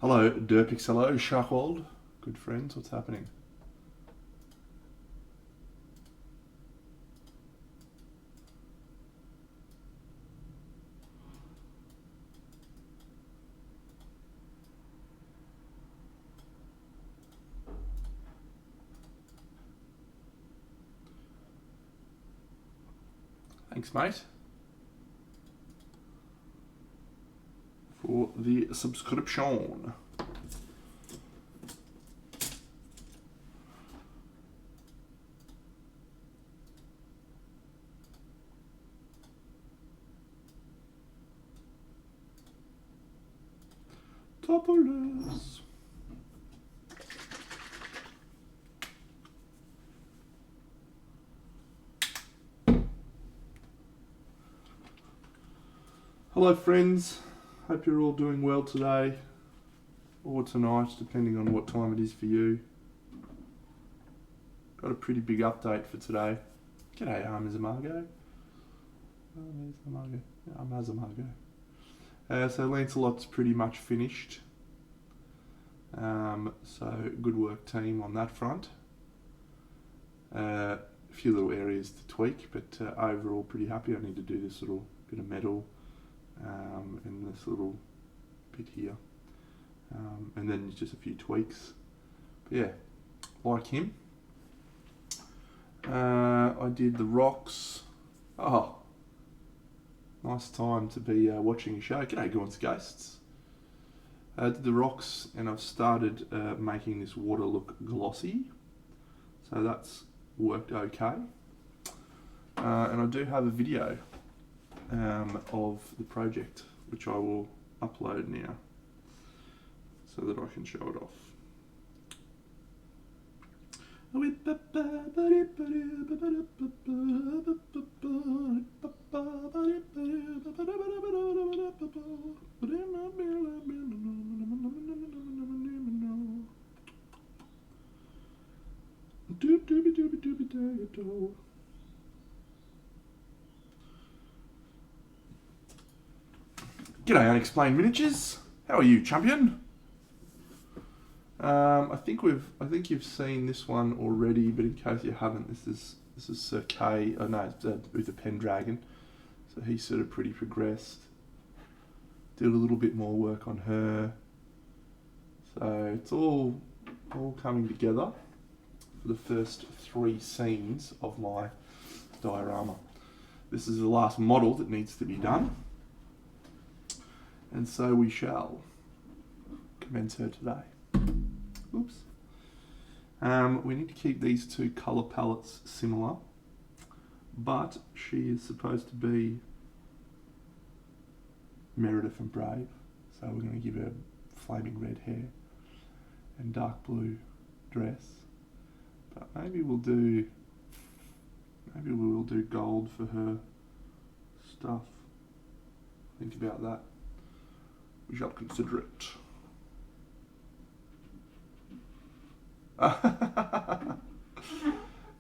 Hello, Derpixello, Sharkwold. Good friends, what's happening? Thanks, mate, for the subscription. Topless. Hello, friends. Hope you're all doing well today or tonight, depending on what time it is for you. Got a pretty big update for today. G'day, Amazamargo. Amazamargo. So Lancelot's pretty much finished. So good work, team, on that front. A few little areas to tweak, but overall pretty happy. I need to do this little bit of metal and this little bit here, and then just a few tweaks. But yeah, like him. I did the rocks. Oh, nice time to be watching a show. G'day, Gaunt's Ghosts. I did the rocks, and I've started making this water look glossy, so that's worked okay. And I do have a video of the project, which I will upload now so that I can show it off. G'day, Unexplained Miniatures. How are you, champion? I think you've seen this one already, but in case you haven't, this is Sir Kay. Oh no, it's with the Pendragon. So he's sort of pretty progressed. Did a little bit more work on her. So it's all coming together for the first 3 scenes of my diorama. This is the last model that needs to be done, and so we shall commence her today. Oops. We need to keep these 2 colour palettes similar, but she is supposed to be Meredith and Brave, so we're going to give her flaming red hair and dark blue dress. But maybe we will do gold for her stuff. Think about that. We shall consider it.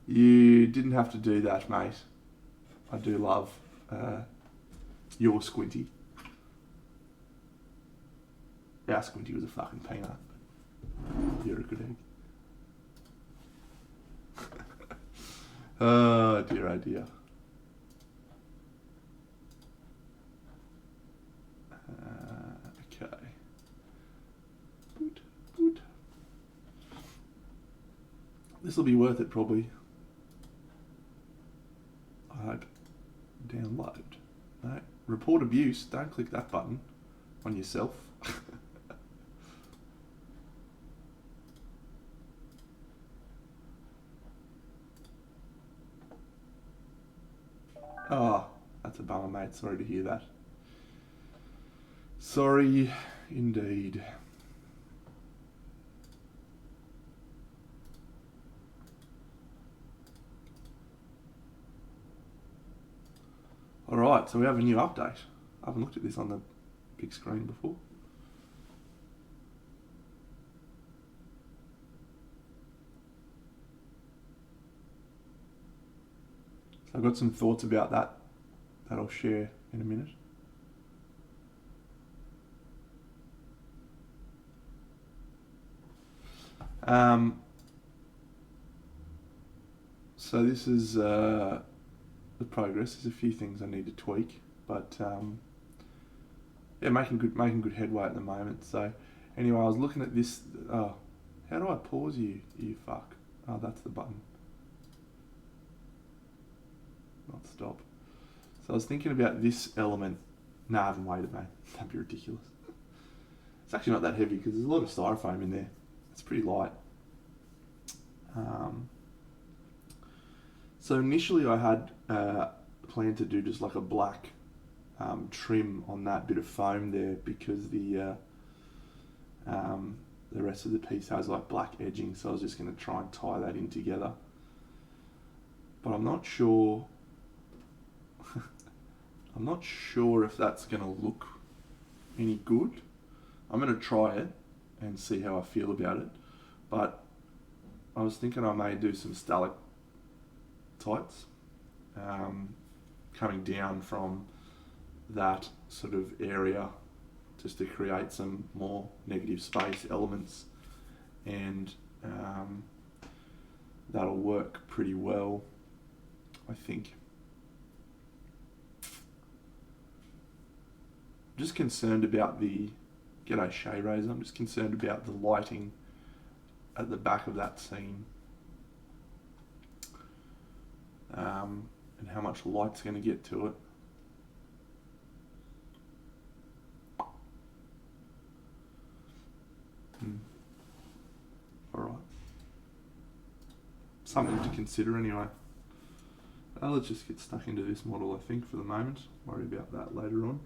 You didn't have to do that, mate. I do love your Squinty. Our Squinty was a fucking peanut. You're a good egg. Oh dear, oh dear. Okay. Boot. This will be worth it, probably. I hope. Download. No. Report abuse. Don't click that button on yourself. Oh, that's a bummer, mate. Sorry to hear that. Sorry, indeed. Alright, so we have a new update. I haven't looked at this on the big screen before. So I've got some thoughts about that I'll share in a minute. So this is the progress. There's a few things I need to tweak, but yeah, making good headway at the moment. So anyway, I was looking at this. Oh, how do I pause you? You fuck. Oh, that's the button. Not stop. So I was thinking about this element. Nah, I haven't weighed it, mate. That'd be ridiculous. It's actually not that heavy because there's a lot of styrofoam in there. It's pretty light. So initially I had planned to do just like a black trim on that bit of foam there because the rest of the piece has like black edging, so I was just going to try and tie that in together. But I'm not sure. I'm not sure if that's going to look any good. I'm going to try it and see how I feel about it. But I was thinking I may do some stalactites coming down from that sort of area just to create some more negative space elements, and that'll work pretty well, I think. I'm just concerned about the G'day Shay Razor. I'm just concerned about the lighting at the back of that scene, and how much light's going to get to it. Alright. Something to consider anyway. Let's just get stuck into this model, I think, for the moment. Worry about that later on.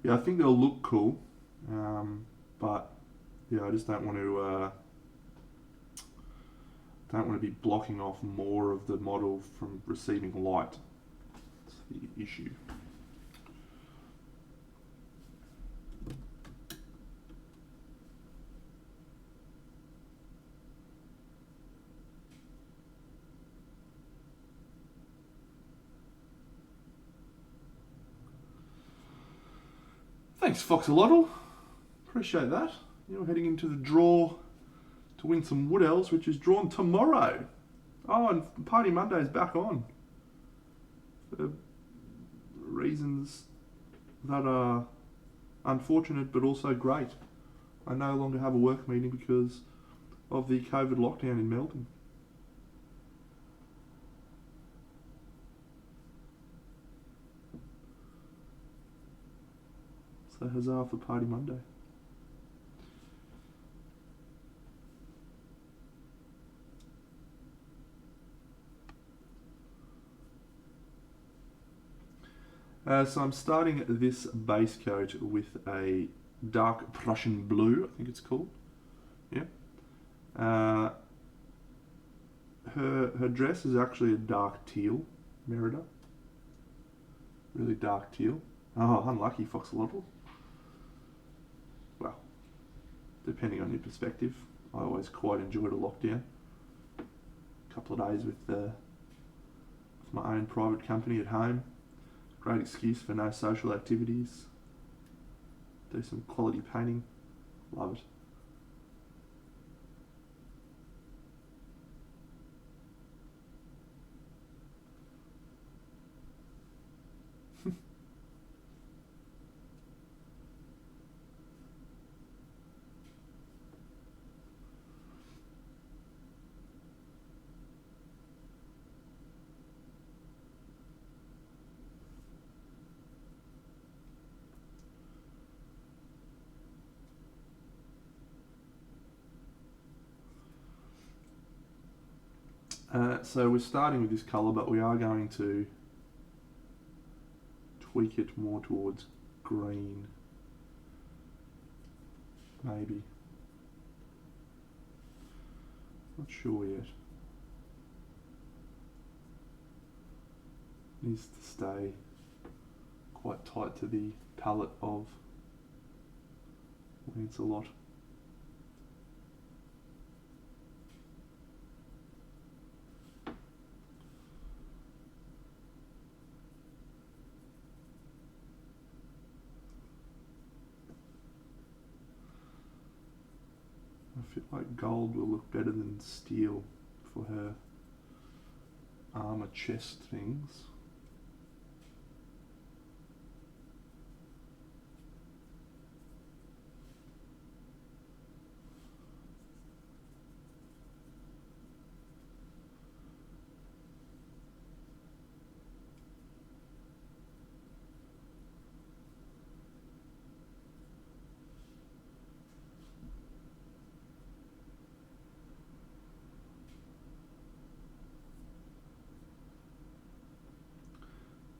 Yeah, I think they'll look cool, but yeah, I just don't want to be blocking off more of the model from receiving light. That's the issue. Thanks, Foxalotl. Appreciate that. You're heading into the draw to win some Wood Elves, which is drawn tomorrow. Oh, and Party Monday's back on. For reasons that are unfortunate but also great. I no longer have a work meeting because of the COVID lockdown in Melbourne. So huzzah for Party Monday. So I'm starting this base coat with a dark Prussian blue, I think it's called. Yeah. Her dress is actually a dark teal, Merida. Really dark teal. Oh, unlucky, Foxalotl. Well, depending on your perspective, I always quite enjoyed a lockdown. A couple of days with my own private company at home. Great excuse for no social activities. Do some quality painting. Love it. So we're starting with this colour, but we are going to tweak it more towards green, maybe. Not sure yet. Needs to stay quite tight to the palate of Lancelot. I feel like gold will look better than steel for her armor chest things.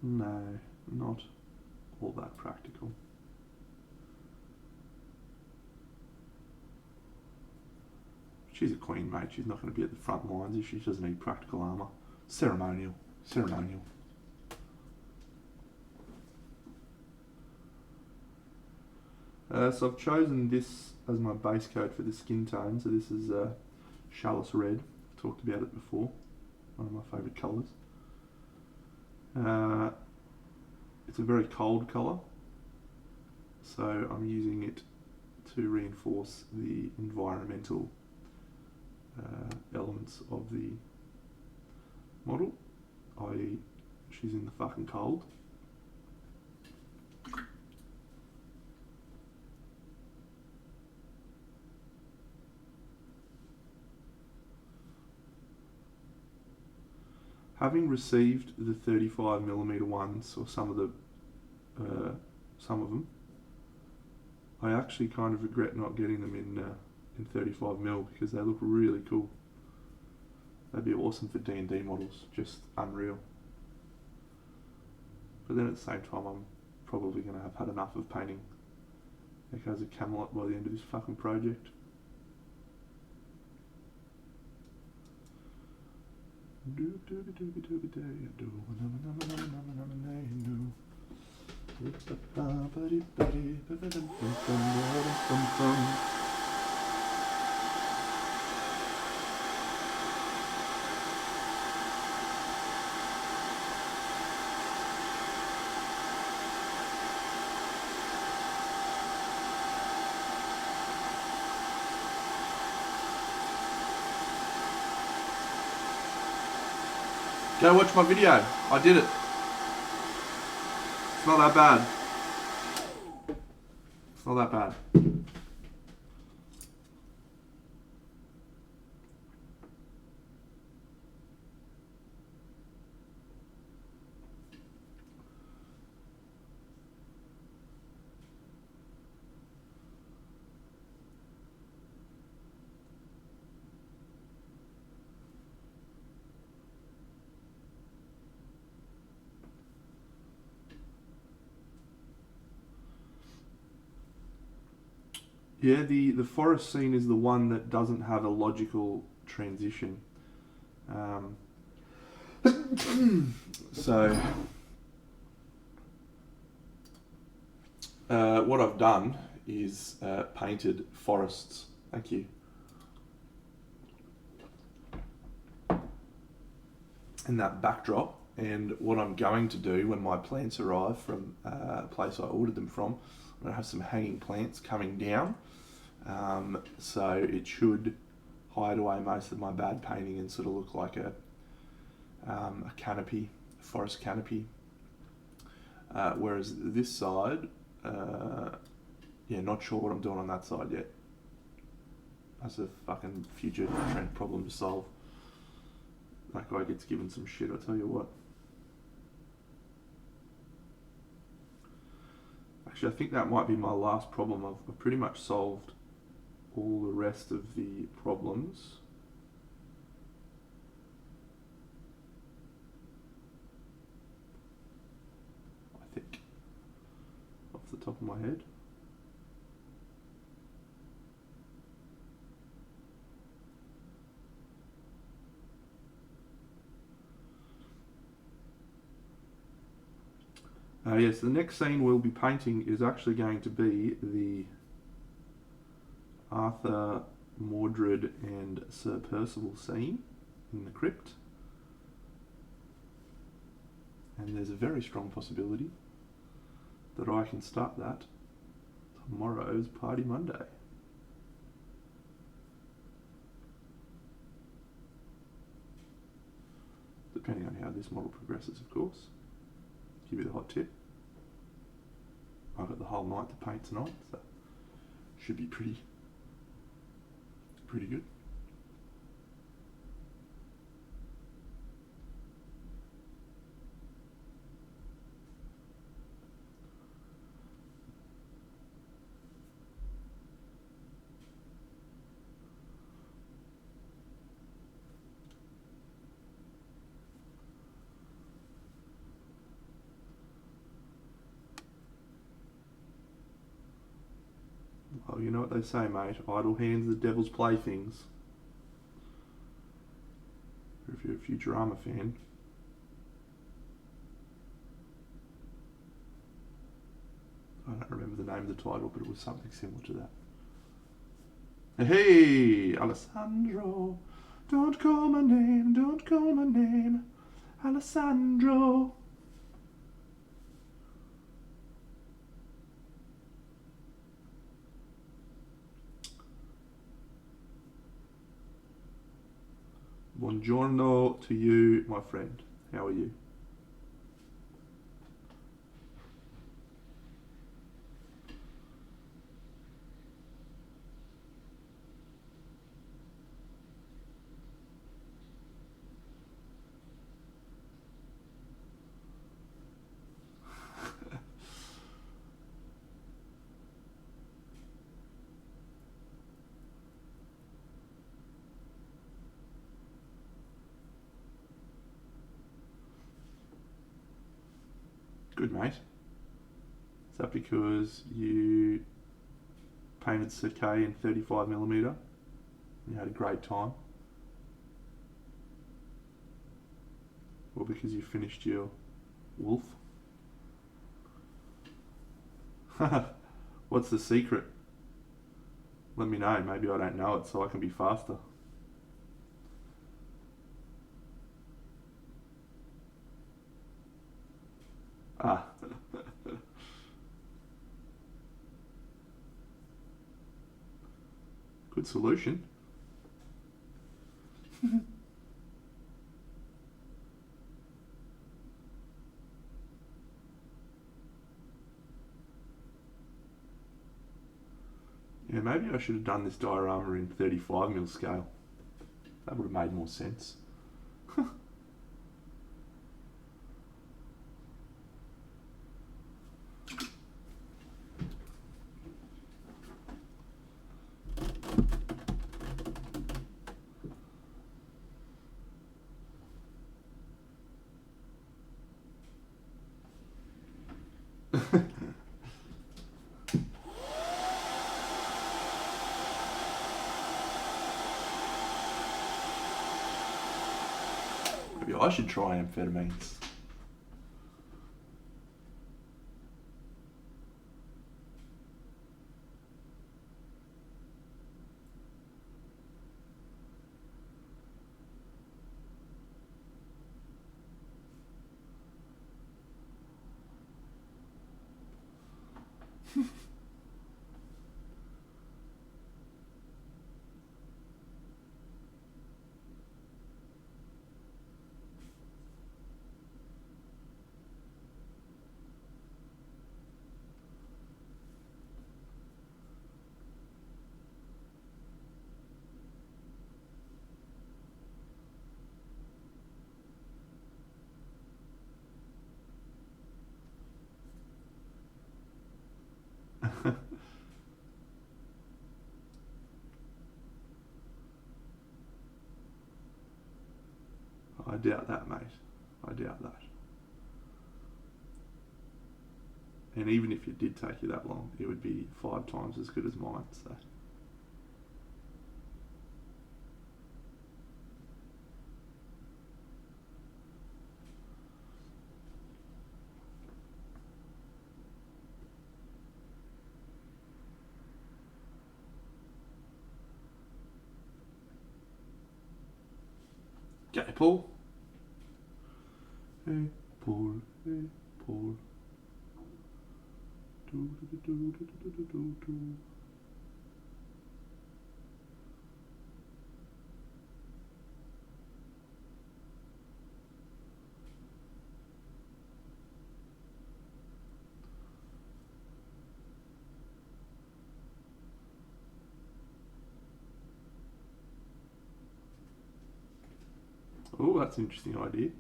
No, not all that practical. She's a queen, mate. She's not going to be at the front lines if she doesn't need practical armour. Ceremonial. Ceremonial. So I've chosen this as my base coat for the skin tone. So this is Chalice Red. I've talked about it before. One of my favourite colours. It's a very cold colour, so I'm using it to reinforce the environmental elements of the model, i.e. she's in the fucking cold. Having received the 35mm ones, or some of them, I actually kind of regret not getting them in 35mm because they look really cool. They'd be awesome for D&D models, just unreal. But then at the same time, I'm probably going to have had enough of painting Echoes of Camelot by the end of this fucking project. Go watch my video. I did it. It's not that bad. It's not that bad. Yeah, the forest scene is the one that doesn't have a logical transition. So, what I've done is painted forests. Thank you. In that backdrop, and what I'm going to do when my plants arrive from a place I ordered them from, I'm going to have some hanging plants coming down. So it should hide away most of my bad painting and sort of look like a canopy, a forest canopy. Whereas this side, yeah, not sure what I'm doing on that side yet. That's a fucking future trend problem to solve. That guy gets given some shit, I tell you what. Actually, I think that might be my last problem. I've pretty much solved all the rest of the problems. I think, off the top of my head. Yes, the next scene we'll be painting is actually going to be the Arthur, Mordred, and Sir Percival scene in the crypt. And there's a very strong possibility that I can start that tomorrow's Party Monday. Depending on how this model progresses, of course. Give you the hot tip. I've got the whole night to paint tonight, so should be pretty good. Well, you know what they say, mate. Idle hands are the devil's playthings. If you're a Futurama fan. I don't remember the name of the title, but it was something similar to that. Hey, Alessandro, don't call my name, don't call my name, Alessandro. Buongiorno to you, my friend. How are you? Good, mate. Is that because you painted Sakai in 35mm? You had a great time? Or because you finished your wolf? What's the secret? Let me know. Maybe I don't know it, so I can be faster. Ah. Good solution. Yeah, maybe I should have done this diorama in 35mm scale. That would have made more sense. Maybe I should try amphetamines. I doubt that, mate. I doubt that. And even if it did take you that long, it would be 5 times as good as mine, so. G'day, Paul. Hey, Paul. Hey, Paul. Do, do, do, do, do, do, do, do, do. Oh, that's an interesting idea.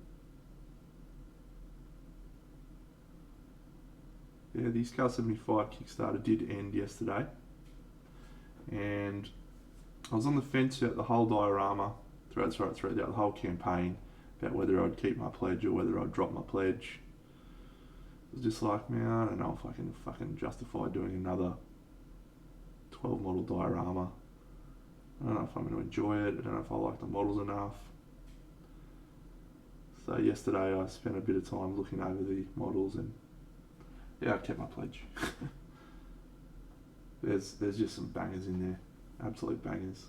Yeah, the Scar 75 Kickstarter did end yesterday, and I was on the fence about the whole diorama throughout the whole campaign about whether I'd keep my pledge or whether I'd drop my pledge. It was just like, man, I don't know if I can fucking justify doing another 12 model diorama. I don't know if I'm going to enjoy it. I don't know if I like the models enough. So yesterday I spent a bit of time looking over the models, and yeah, I kept my pledge. There's just some bangers in there, absolute bangers.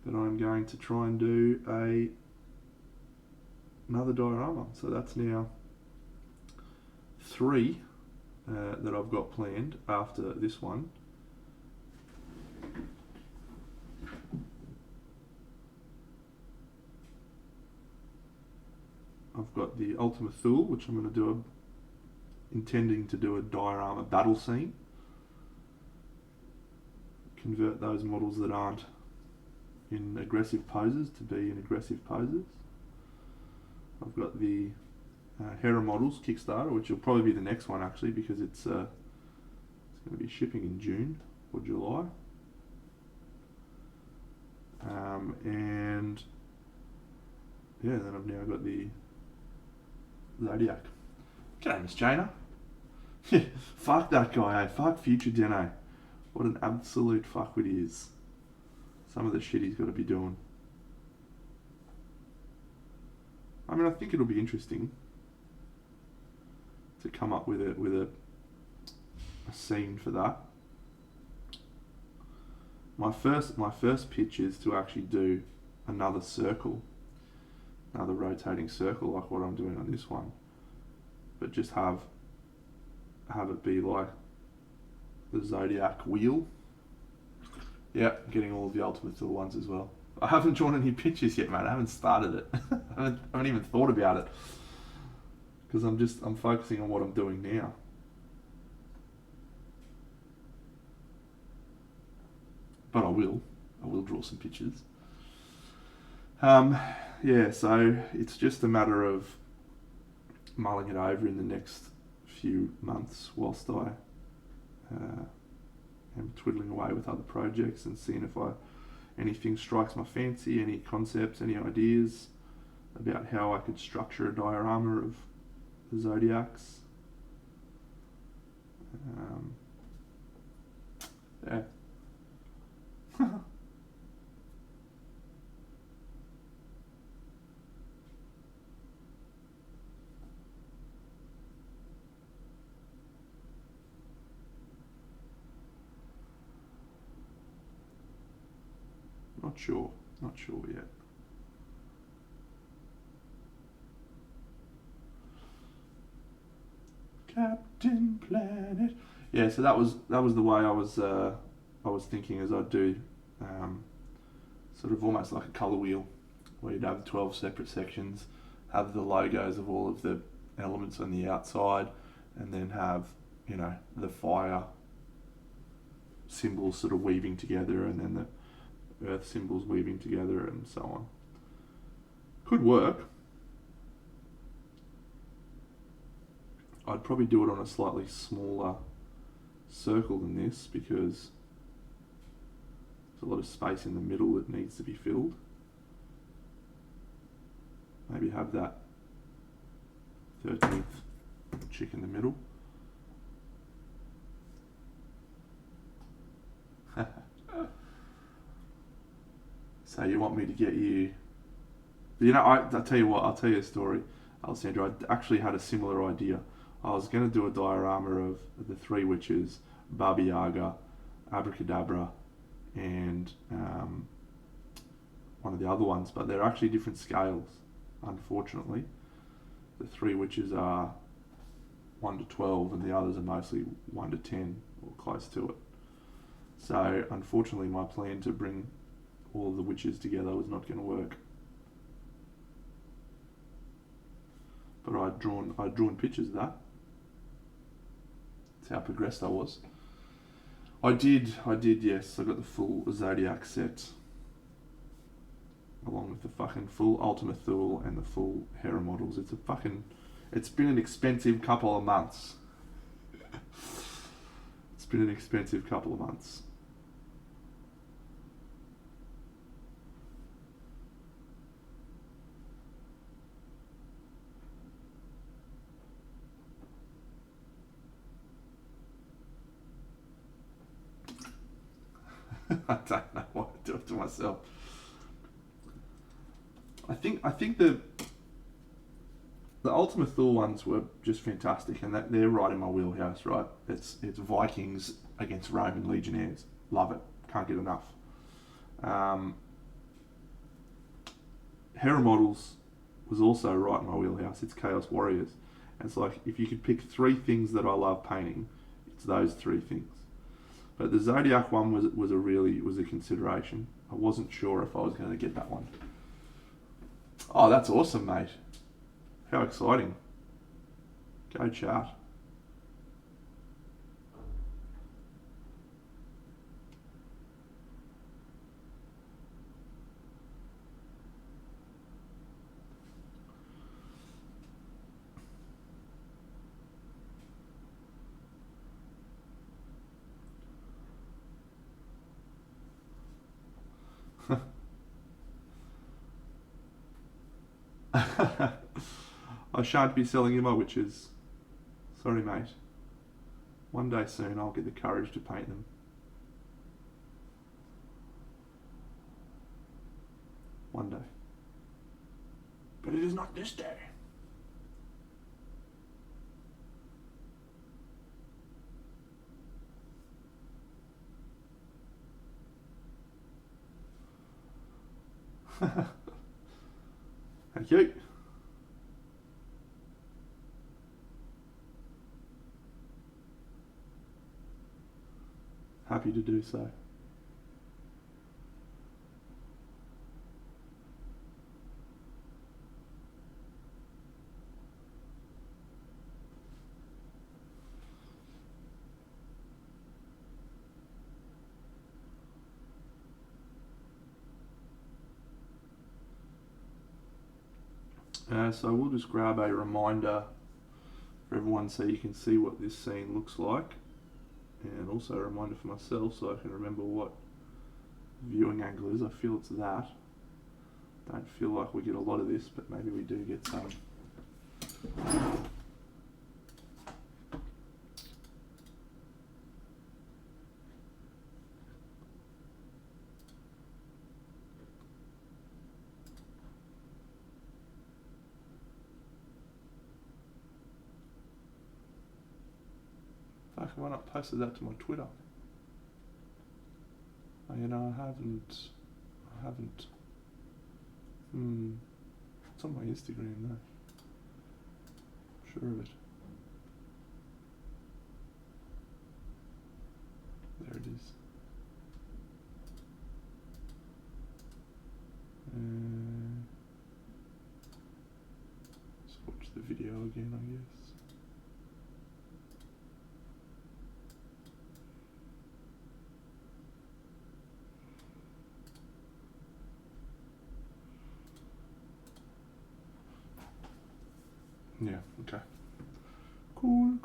But I'm going to try and do another diorama. So that's now 3 that I've got planned after this one. I've got the Ultima Thule, which I'm going to do intending to do a diorama battle scene. Convert those models that aren't in aggressive poses to be in aggressive poses. I've got the Hera models Kickstarter, which will probably be the next one actually, because it's going to be shipping in June or July. And yeah, then I've now got the Zodiac. G'day, Miss Jaina. Fuck that guy, eh? Fuck Future Deno. What an absolute fuckwit he is. Some of the shit he's got to be doing. I mean, I think it'll be interesting to come up with a scene for that. My first pitch is to actually do another rotating circle like what I'm doing on this one, but just have it be like the Zodiac wheel. Yeah, getting all of the Ultimate Thule ones as well. I haven't drawn any pictures yet, mate. I haven't started it. I haven't even thought about it, because I'm focusing on what I'm doing now. But I will draw some pictures. Yeah, so it's just a matter of mulling it over in the next few months whilst I am twiddling away with other projects and seeing if anything strikes my fancy, any concepts, any ideas about how I could structure a diorama of the Zodiacs. Yeah. Not sure yet. Captain Planet. Yeah, so that was the way I was thinking, as I'd do sort of almost like a colour wheel, where you'd have 12 separate sections, have the logos of all of the elements on the outside, and then have, you know, the fire symbols sort of weaving together, and then the earth symbols weaving together, and so on. Could work. I'd probably do it on a slightly smaller circle than this, because there's a lot of space in the middle that needs to be filled. Maybe have that 13th chick in the middle. So you want me to get you... You know, I'll tell you what, I'll tell you a story, Alessandro. I actually had a similar idea. I was going to do a diorama of the 3 witches, Baba Yaga, Abracadabra, and one of the other ones, but they're actually different scales, unfortunately. The 3 witches are 1 to 12 and the others are mostly 1 to 10 or close to it. So unfortunately my plan to bring all of the witches together was not going to work. But I'd drawn pictures of that. That's how progressed I was. I did, yes. I got the full Zodiac set. Along with the fucking full Ultima Thule and the full Hera models. It's been an expensive couple of months. It's been an expensive couple of months. I don't know what to do it to myself. I think the Ultima Thule ones were just fantastic, and they're right in my wheelhouse. Right, it's Vikings against Roman legionnaires. Love it. Can't get enough. Hera models was also right in my wheelhouse. It's Chaos Warriors, and it's like if you could pick 3 things that I love painting, it's those 3 things. But the Zodiac one was a consideration. I wasn't sure if I was going to get that one. Oh, that's awesome, mate. How exciting. Go chat. I shan't be selling you my witches. Sorry, mate. One day soon I'll get the courage to paint them. One day. But it is not this day. Thank you. Happy to do so. So we'll just grab a reminder for everyone so you can see what this scene looks like, and also a reminder for myself so I can remember what viewing angle is. I feel it's that. Don't feel like we get a lot of this, but maybe we do get some. Why not posted that to my Twitter? Oh, you know, I haven't. It's on my Instagram though. Sure of it. There it is. Let's watch the video again, I guess. Yeah, okay. Cool.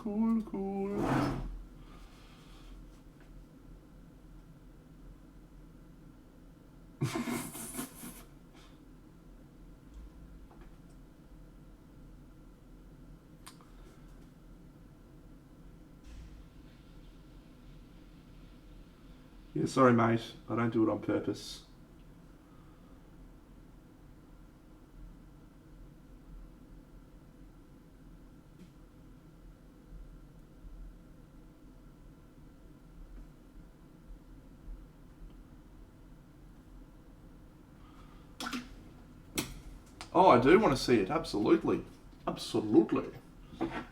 Yeah, sorry mate, I don't do it on purpose. Oh, I do want to see it. Absolutely. Absolutely.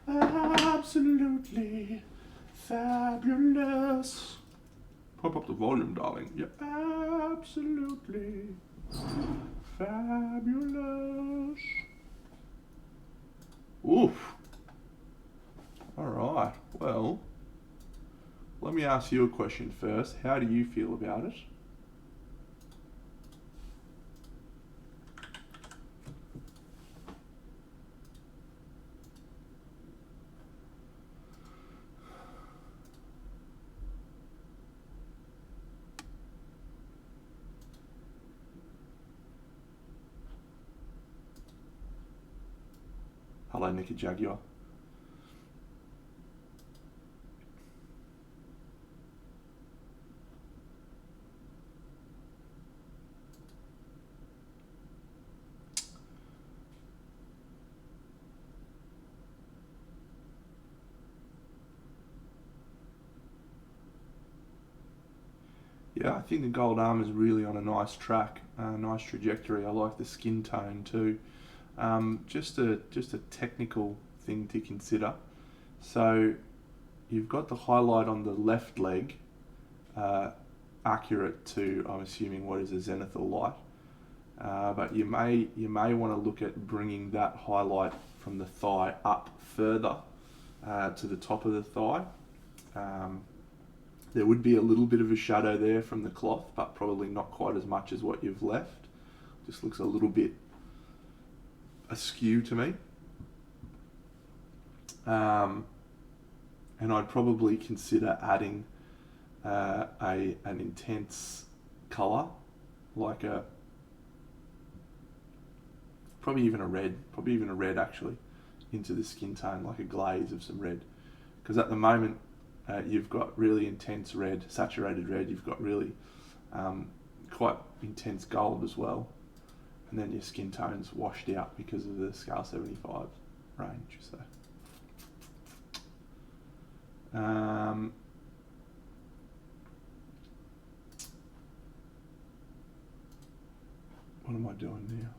Absolutely. Fabulous. Pop up the volume, darling. Yeah, absolutely. Fabulous. Oof. Alright, well, let me ask you a question first. How do you feel about it? Hello, Nicky Jaguar. Yeah, I think the gold arm is really on a nice track, nice trajectory. I like the skin tone too. Just a technical thing to consider. So you've got the highlight on the left leg, accurate to, I'm assuming, what is a zenithal light. But you may want to look at bringing that highlight from the thigh up further to the top of the thigh. There would be a little bit of a shadow there from the cloth, but probably not quite as much as what you've left. Just looks a little bit askew to me. And I'd probably consider adding an intense colour, like probably even a red actually, into the skin tone, like a glaze of some red. Because at the moment, you've got really intense red, saturated red, you've got really quite intense gold as well. And then your skin tone's washed out because of the Scale 75 range. So, what am I doing now?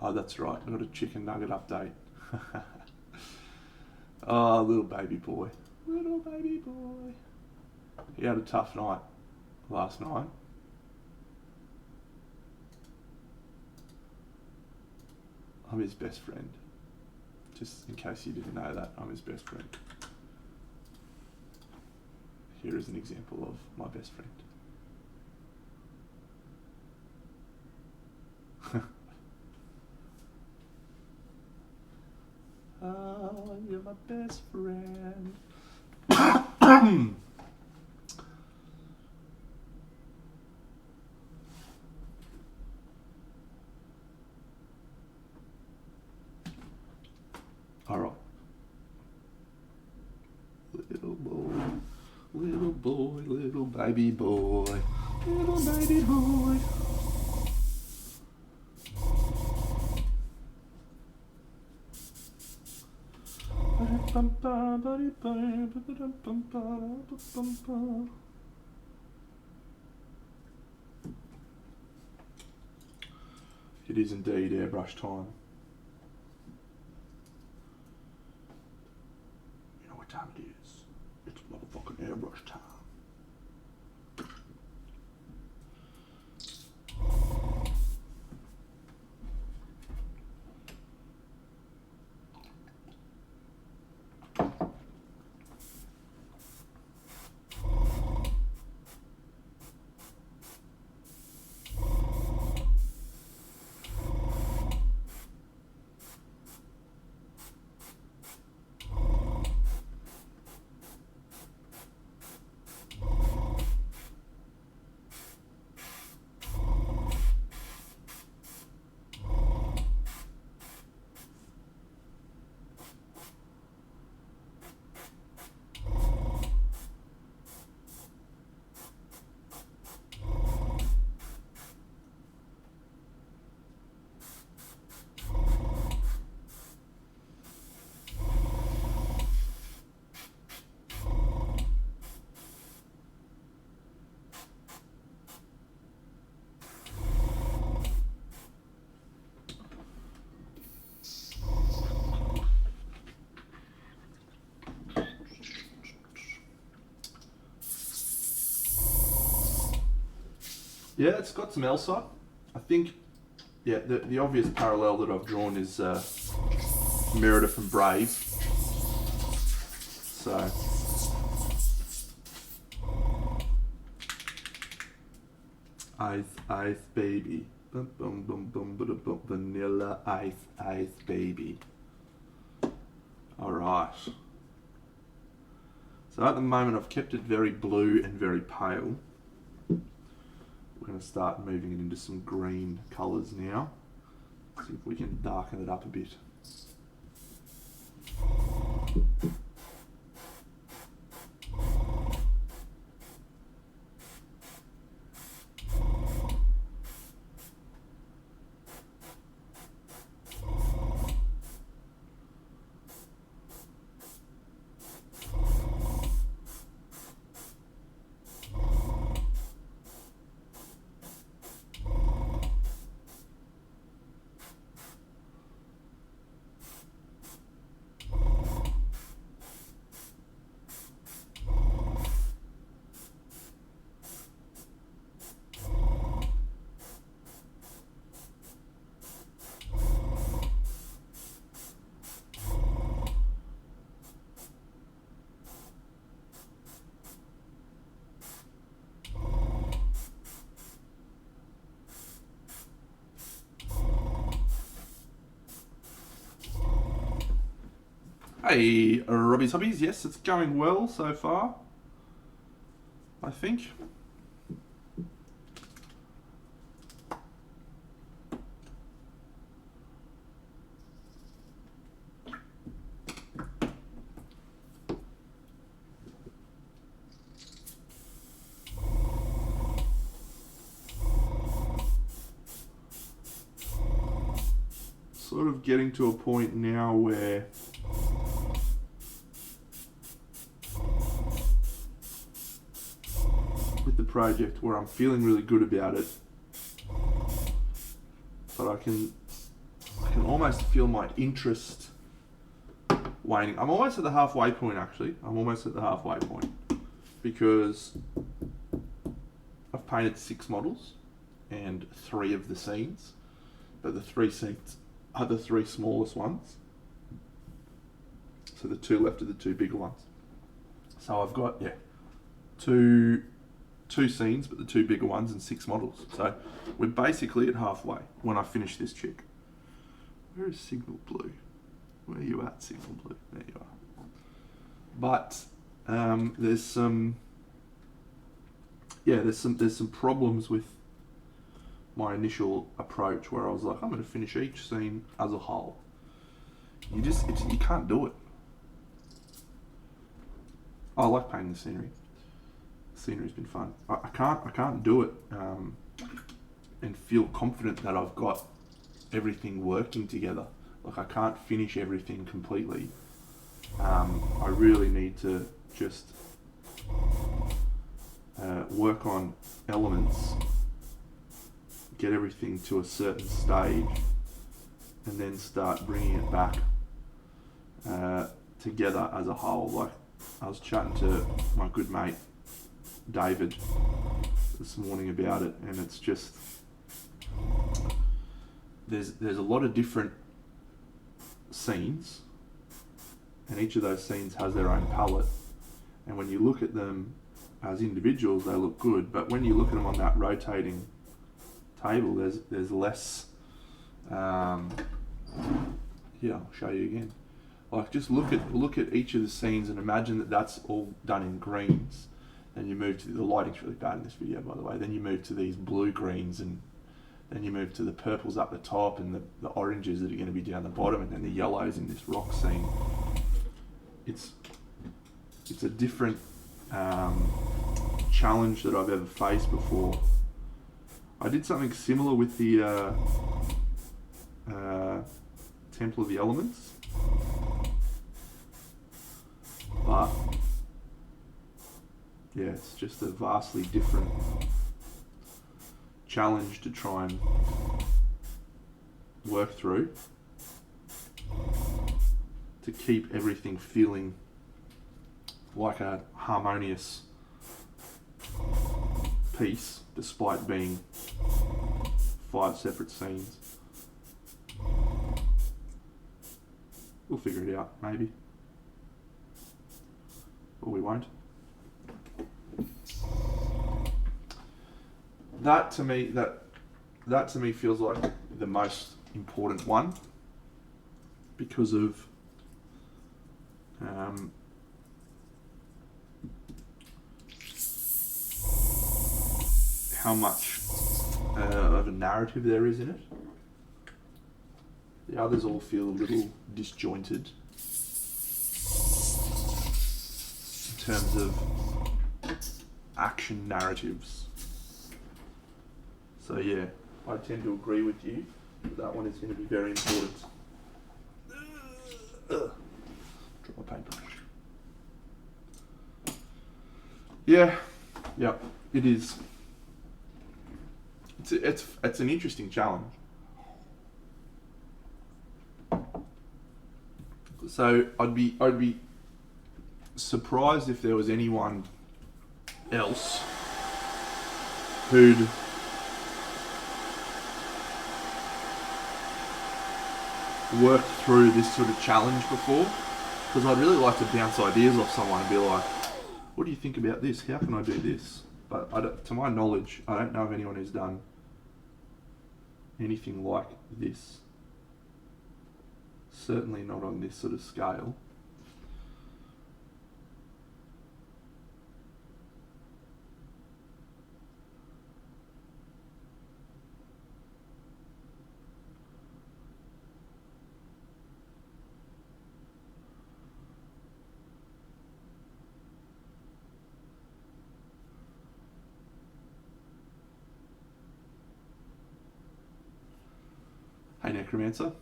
Oh, that's right. I got a chicken nugget update. Oh, little baby boy. Little baby boy. He had a tough night last night. I'm his best friend. Just in case you didn't know that, I'm his best friend. Here is an example of my best friend. Oh, you're my best friend. All right. Little boy, little boy, little baby boy, little baby boy. It is indeed airbrush time. You know what time it is? It's motherfucking airbrush time. Yeah, it's got some Elsa. I think, yeah, the obvious parallel that I've drawn is Meredith and Brave. So, ice baby. Bum, bum, bum, bum, bum, bum, vanilla ice baby. Alright. So at the moment I've kept it very blue and very pale. We're going to start moving it into some green colours now. See if we can darken it up a bit. Hey, Robbie's Hobbies. Yes, it's going well so far, I think. Sort of getting to a point now where with the project where I'm feeling really good about it, but I can almost feel my interest waning. I'm almost at the halfway point actually. I'm almost at the halfway point because I've painted 6 models and 3 of the scenes, but the 3 scenes are the 3 smallest ones. So the 2 left are the 2 bigger ones. So I've got, yeah, two scenes, but the 2 bigger ones and 6 models. So we're basically at halfway when I finish this chick. Where is Signal Blue? Where are you at, Signal Blue? There you are. But there's some problems with my initial approach where I was like, I'm going to finish each scene as a whole. You can't do it. I like painting the scenery. The scenery's been fun. I can't do it and feel confident that I've got everything working together. Like I can't finish everything completely. I really need to just work on elements, get everything to a certain stage, and then start bringing it back together as a whole. Like I was chatting to my good mate David this morning about it, and it's just there's a lot of different scenes, and each of those scenes has their own palette, and when you look at them as individuals they look good, but when you look at them on that rotating table there's less here, I'll show you again. Like just look at each of the scenes and imagine that that's all done in greens. Then you move to the lighting's really bad in this video, by the way. Then you move to these blue greens, and then you move to the purples up the top and the oranges that are going to be down the bottom, and then the yellows in this rock scene. It's a different challenge that I've ever faced before. I did something similar with the Temple of the Elements, but yeah, it's just a vastly different challenge to try and work through to keep everything feeling like a harmonious piece despite being 5 separate scenes. We'll figure it out, maybe. Or we won't. That to me feels like the most important one because of how much of a narrative there is in it. The others all feel a little disjointed in terms of action narratives. So yeah, I tend to agree with you that one is going to be very important. Drop my paintbrush. Yeah, it is. It's an interesting challenge. So I'd be surprised if there was anyone else who'd worked through this sort of challenge before, because I'd really like to bounce ideas off someone and be like, what do you think about this? How can I do this? But to my knowledge, I don't know of anyone who's done anything like this. Certainly not on this sort of scale. Hey, Necromancer.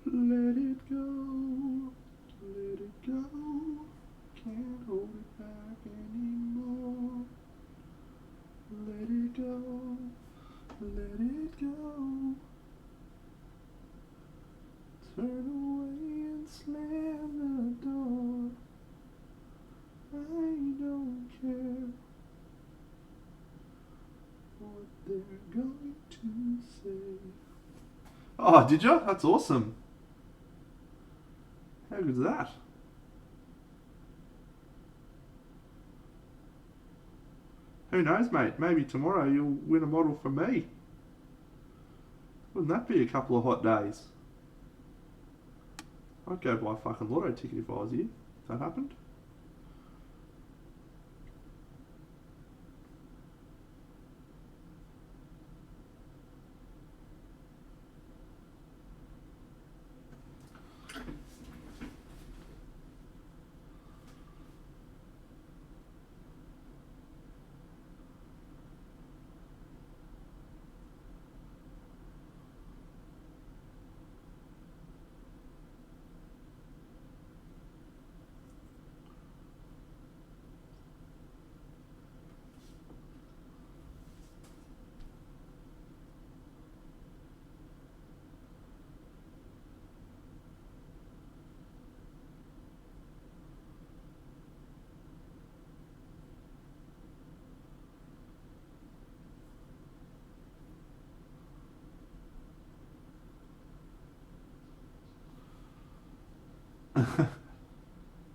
Let it go, let it go, can't hold it back anymore. Let it go, let it go. Turn away and slam the door. I don't care what they're going to say. Oh, did you? That's awesome. How good's that? Who knows, mate? Maybe tomorrow you'll win a model from me. Wouldn't that be a couple of hot days? I'd go buy a fucking lotto ticket if I was you. If that happened.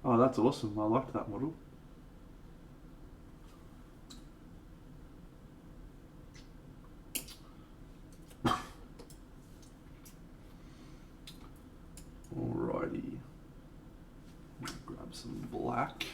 Oh, that's awesome. I liked that model. Alrighty. Grab some black.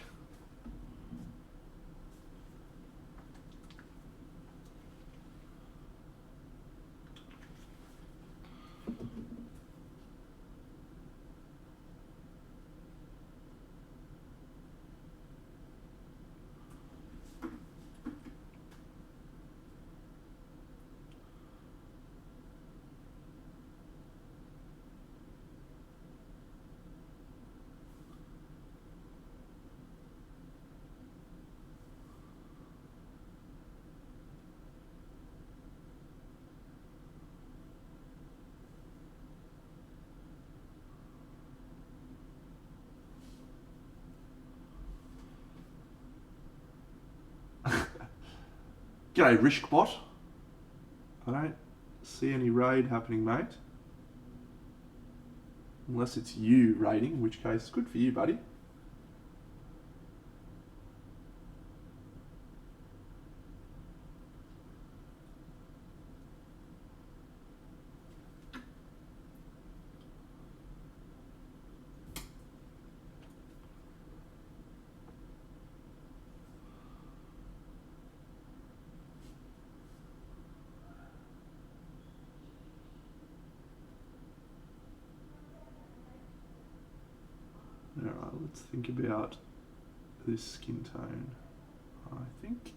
G'day, Rishkbot. I don't see any raid happening, mate. Unless it's you raiding, in which case, good for you, buddy. Alright, let's think about this skin tone. I think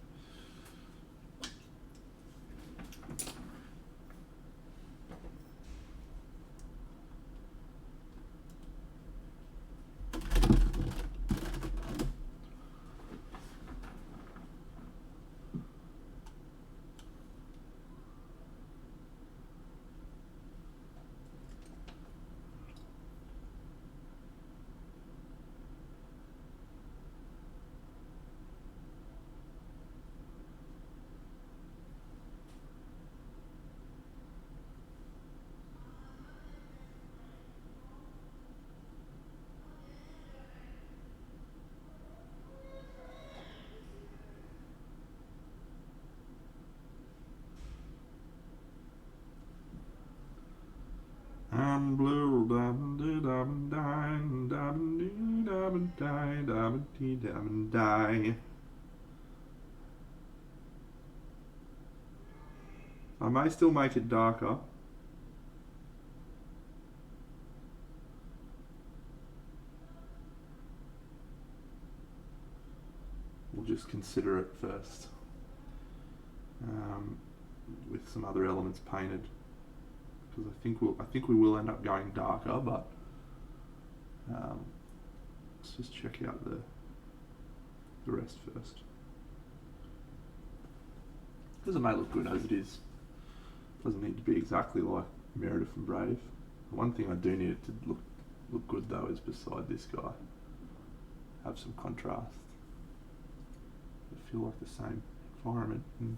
I'm blue, diamond, diamond, diamond, diamond, diamond, diamond, diamond, diamond. I may still make it darker. We'll just consider it first, with some other elements painted, because I think we will end up going darker, but let's just check out the rest first, because it may look good as it is. Doesn't need to be exactly like Meredith and Brave. One thing I do need it to look good though is beside this guy, have some contrast. I feel like the same environment and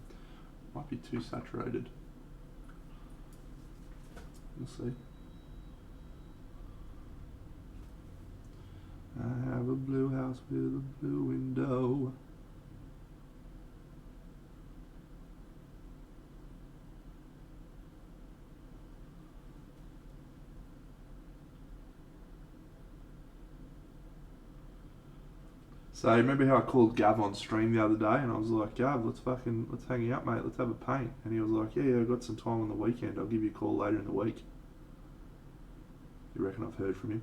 might be too saturated. We'll see. I have a blue house with a blue window. So remember how I called Gav on stream the other day and I was like, Gav, let's hang out, mate, let's have a paint. And he was like, yeah, I've got some time on the weekend, I'll give you a call later in the week. You reckon I've heard from him?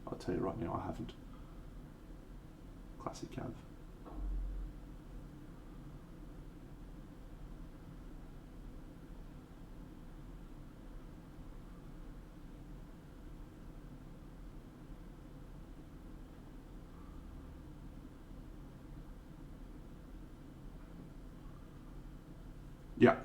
I'll tell you right now, I haven't. Classic Gav. Yeah.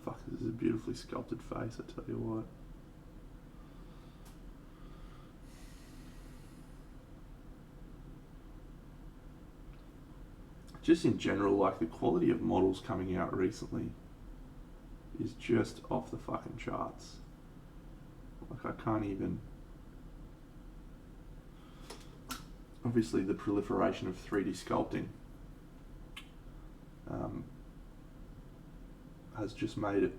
Fuck, this is a beautifully sculpted face, I tell you what. Just in general, like the quality of models coming out recently is just off the fucking charts. Like I can't even... Obviously the proliferation of 3D sculpting has just made it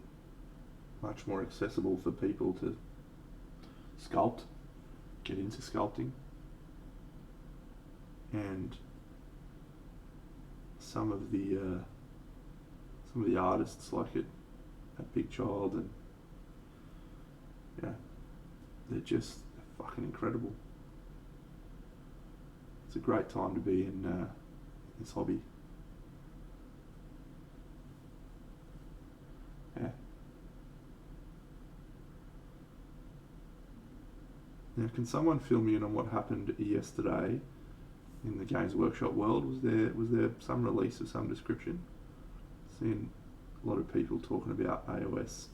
much more accessible for people to sculpt, get into sculpting, and some of the artists like it at Big Child, and yeah, they're just fucking incredible. It's a great time to be in this hobby. Yeah. Now, can someone fill me in on what happened yesterday in the Games Workshop world? Was there some release of some description? Seeing a lot of people talking about AOS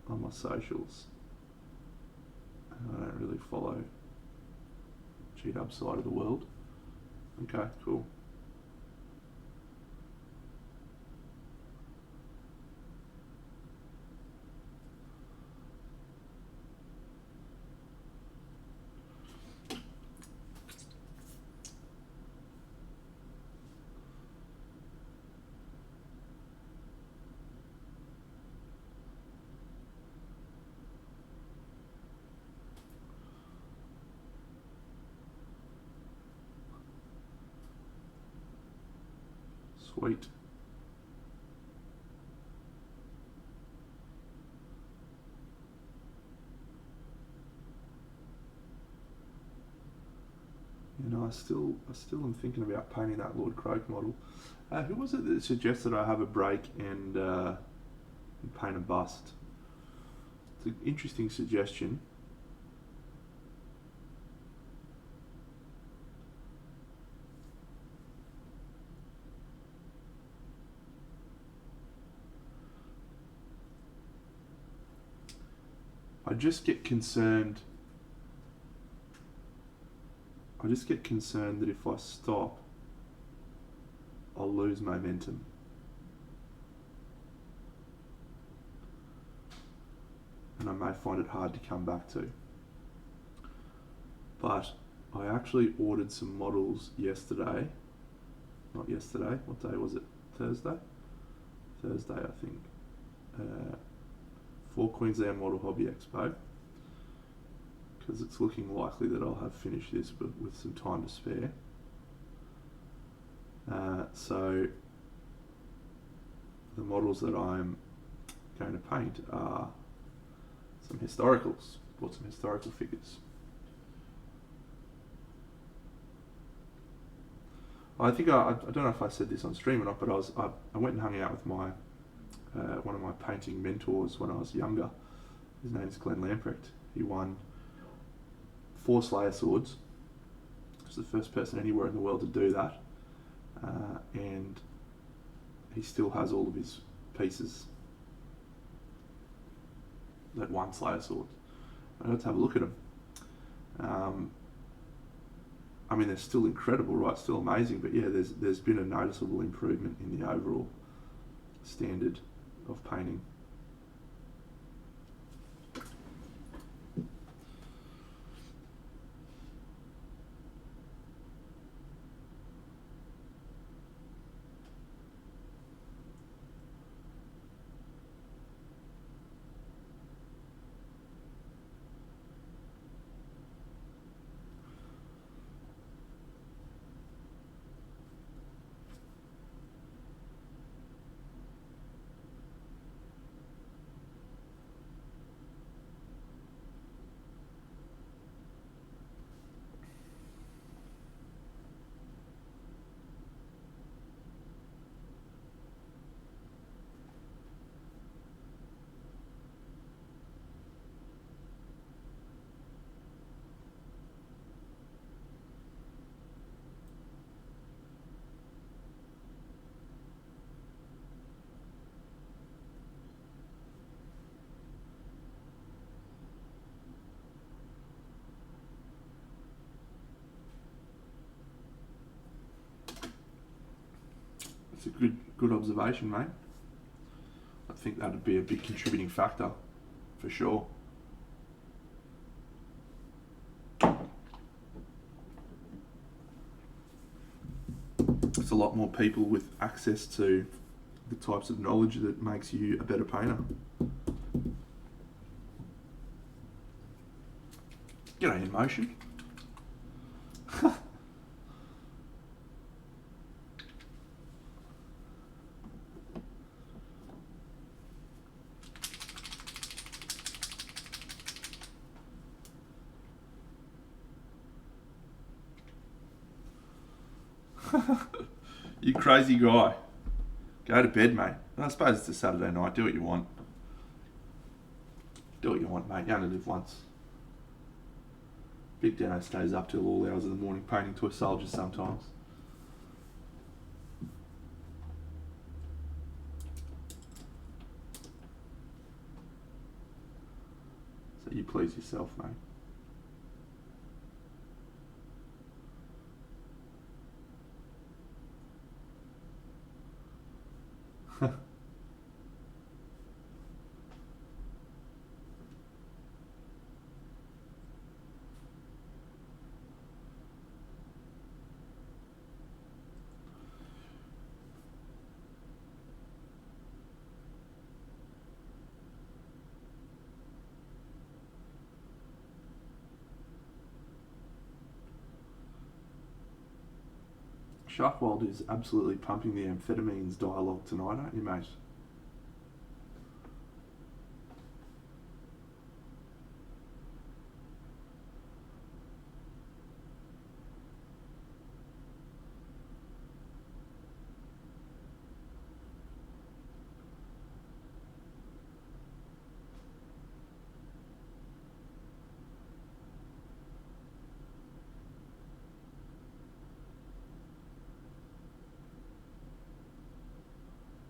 on my socials. I don't really follow G-Dub side of the world. Okay, cool. Sweet. You know, I still am thinking about painting that Lord Croak model. Who was it that suggested I have a break and paint a bust? It's an interesting suggestion. I just get concerned that if I stop, I'll lose momentum. And I may find it hard to come back to. But I actually ordered some models yesterday. Not yesterday, what day was it? Thursday? Thursday, I think. For Queensland Model Hobby Expo, because it's looking likely that I'll have finished this, but with some time to spare. So the models that I'm going to paint are some historicals. Bought some historical figures. I think I don't know if I said this on stream or not, but I went and hung out with my one of my painting mentors when I was younger. His name is Glenn Lamprecht. He won 4 Slayer swords. He was the first person anywhere in the world to do that, and he still has all of his pieces that won Slayer swords. I got to have a look at them. I mean, they're still incredible, right? Still amazing, but yeah, there's been a noticeable improvement in the overall standard of painting. It's a good observation, mate. I think that'd be a big contributing factor, for sure. It's a lot more people with access to the types of knowledge that makes you a better painter. G'day, In Motion. You crazy guy. Go to bed, mate. I suppose it's a Saturday night. Do what you want. Do what you want, mate. You only live once. Big Dano stays up till all hours of the morning painting toy soldiers sometimes. So you please yourself, mate. Sharkwild is absolutely pumping the amphetamines dialogue tonight, aren't you, mate?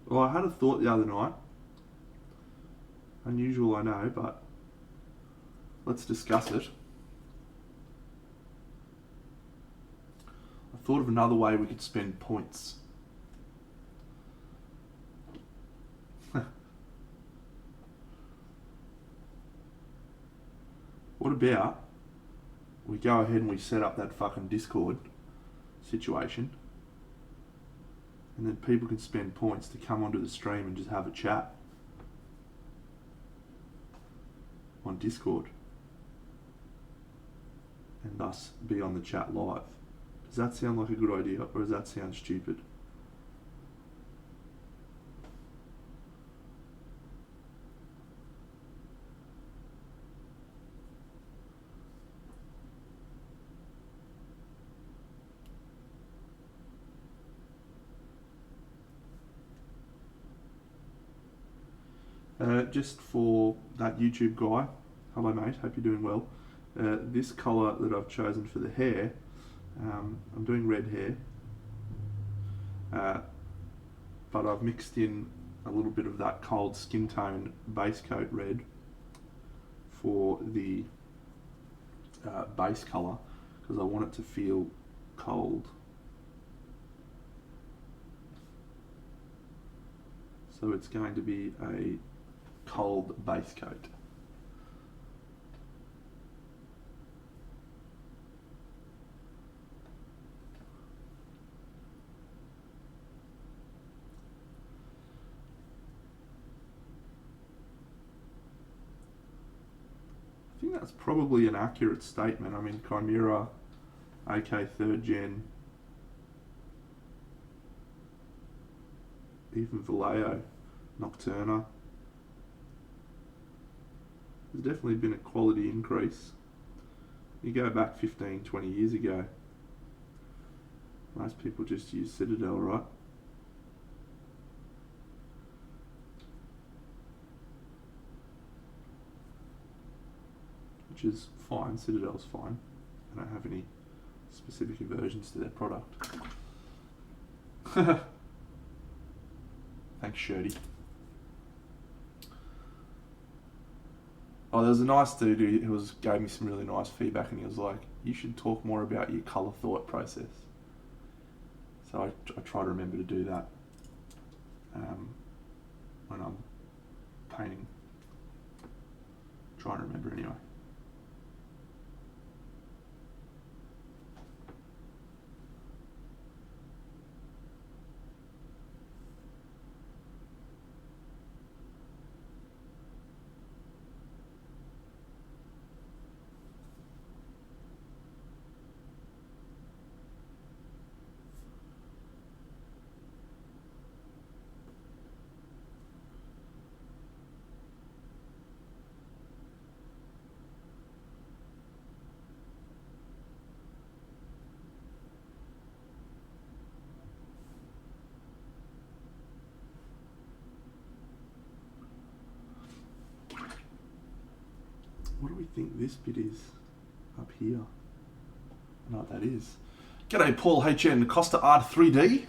Well, I had a thought the other night. Unusual, I know, but let's discuss it. I thought of another way we could spend points. What about we go ahead and we set up that fucking Discord situation, and then people can spend points to come onto the stream and just have a chat on Discord, and thus be on the chat live. Does that sound like a good idea, or does that sound stupid? Just for that YouTube guy, hello mate, hope you're doing well. This colour that I've chosen for the hair, I'm doing red hair, but I've mixed in a little bit of that cold skin tone base coat red for the base colour, because I want it to feel cold. So it's going to be a cold base coat. I think that's probably an accurate statement. I mean, Chimera, AK 3rd Gen, even Vallejo, Nocturna. There's definitely been a quality increase. You go back 15, 20 years ago, most people just use Citadel, right? Which is fine, Citadel's fine. I don't have any specific aversions to their product. Thanks, Shirty. Oh, there was a nice dude who gave me some really nice feedback, and he was like, you should talk more about your colour thought process. So I try to remember to do that when I'm painting. Try to remember anyway. What do we think this bit is up here? I know what that is. G'day Paul HN, Costa Art 3D.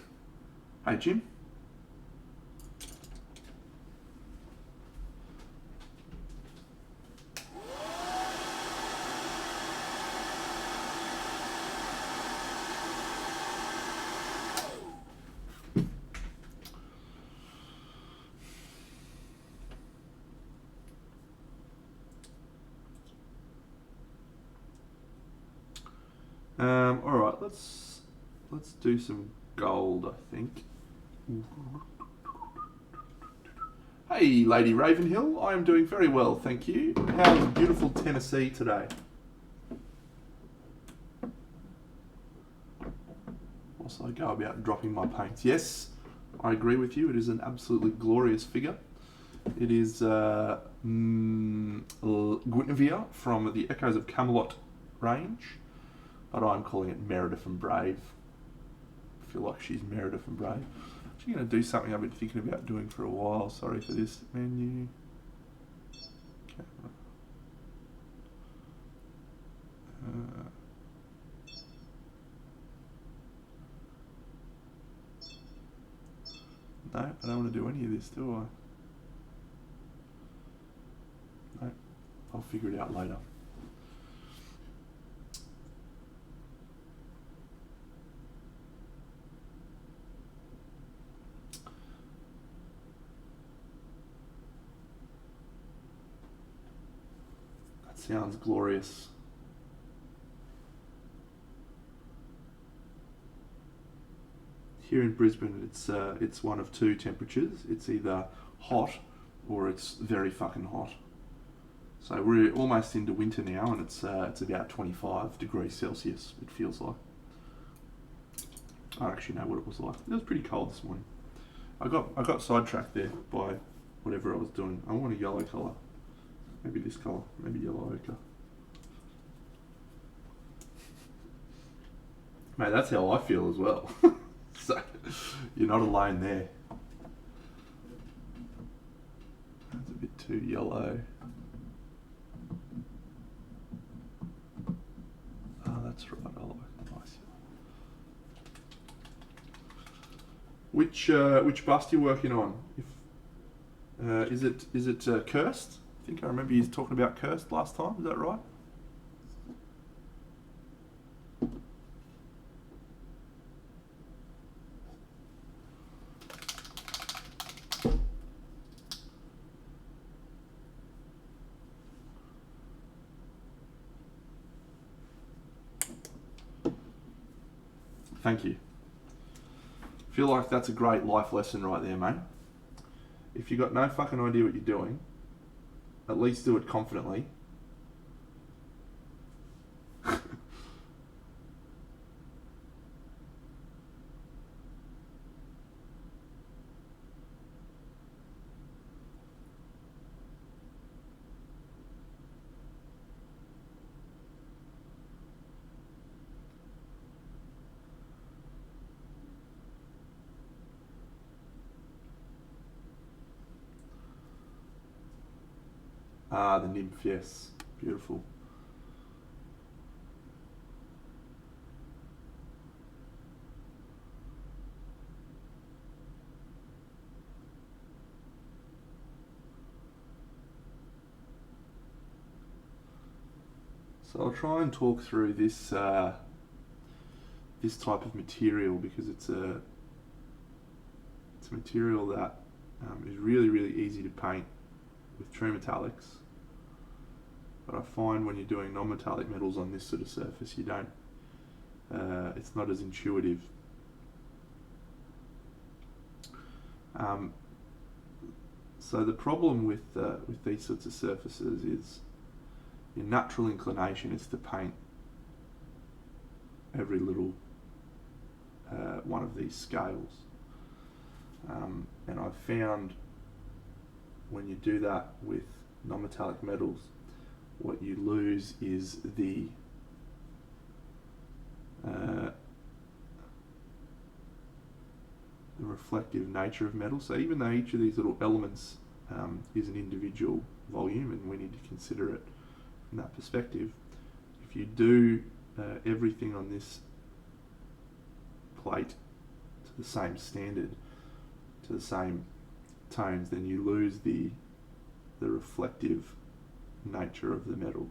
Hey Jim. All right, let's do some gold, I think. Hey, Lady Ravenhill, I am doing very well, thank you. How's beautiful Tennessee today? Also, I go about dropping my paints. Yes, I agree with you. It is an absolutely glorious figure. It is Guinevere from the Echoes of Camelot range, but I'm calling it Meredith and Brave. I feel like she's Meredith and Brave. Actually going to do something I've been thinking about doing for a while. Sorry for this. Menu. Camera. No, I don't want to do any of this, do I? No, I'll figure it out later. That sounds glorious. Here in Brisbane, it's one of two temperatures. It's either hot or it's very fucking hot. So we're almost into winter now, and it's about 25 degrees Celsius. It feels like. I don't actually know what it was like. It was pretty cold this morning. I got sidetracked there by whatever I was doing. I want a yellow colour. Maybe this colour. Maybe yellow ochre. Mate, that's how I feel as well. So, you're not alone there. That's a bit too yellow. Oh, that's right. I like it. Nice. Which bust are you working on? If is it Cursed? I think I remember you talking about Cursed last time. Is that right? Thank you. Feel like that's a great life lesson right there, mate. If you got no fucking idea what you're doing, at least do it confidently. Ah, the nymph, yes. Beautiful. So I'll try and talk through this this type of material because it's a material that is really easy to paint with true metallics. But I find when you're doing non-metallic metals on this sort of surface, you don't. It's not as intuitive. So the problem with these sorts of surfaces is your natural inclination is to paint every little one of these scales. And I've found when you do that with non-metallic metals, what you lose is the reflective nature of metal. So even though each of these little elements is an individual volume, and we need to consider it in that perspective, if you do everything on this plate to the same standard, to the same tones, then you lose the reflective nature of the metal.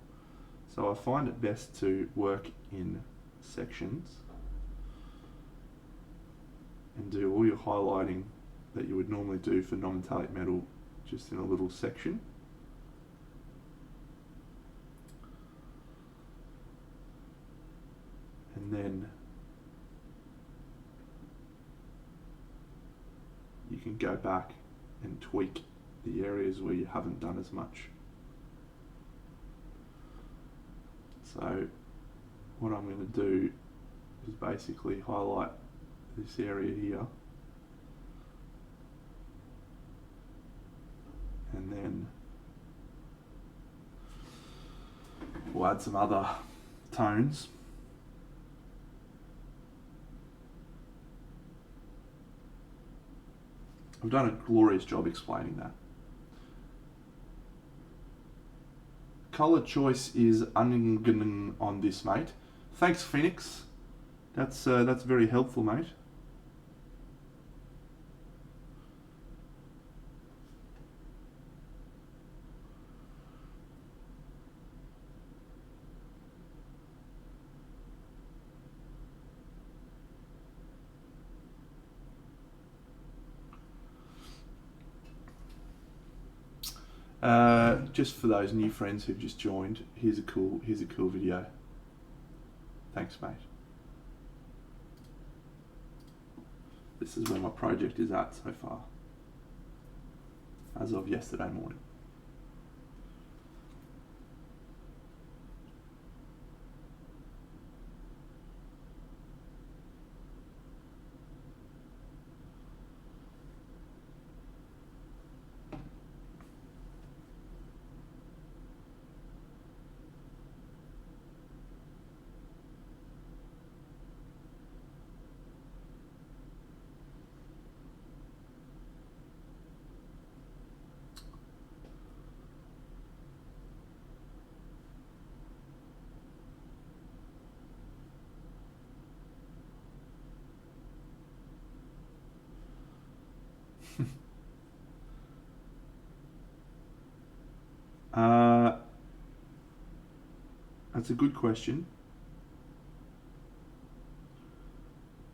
So I find it best to work in sections and do all your highlighting that you would normally do for non-metallic metal just in a little section. And then you can go back and tweak the areas where you haven't done as much. So what I'm going to do is basically highlight this area here, and then we'll add some other tones. I've done a glorious job explaining that. Colour choice is ungen on this, mate. Thanks, Phoenix. That's very helpful, mate. Just for those new friends who've just joined, here's a cool video. Thanks, mate. This is where my project is at so far, as of yesterday morning. That's a good question.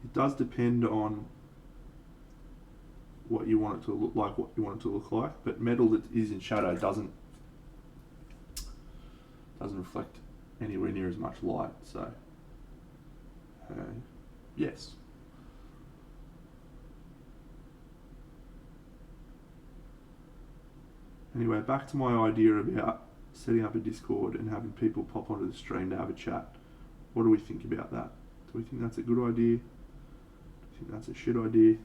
It does depend on what you want it to look like, but metal that is in shadow doesn't reflect anywhere near as much light, so yes. Anyway, back to my idea about setting up a Discord and having people pop onto the stream to have a chat. What do we think about that? Do we think that's a good idea? Do we think that's a shit idea?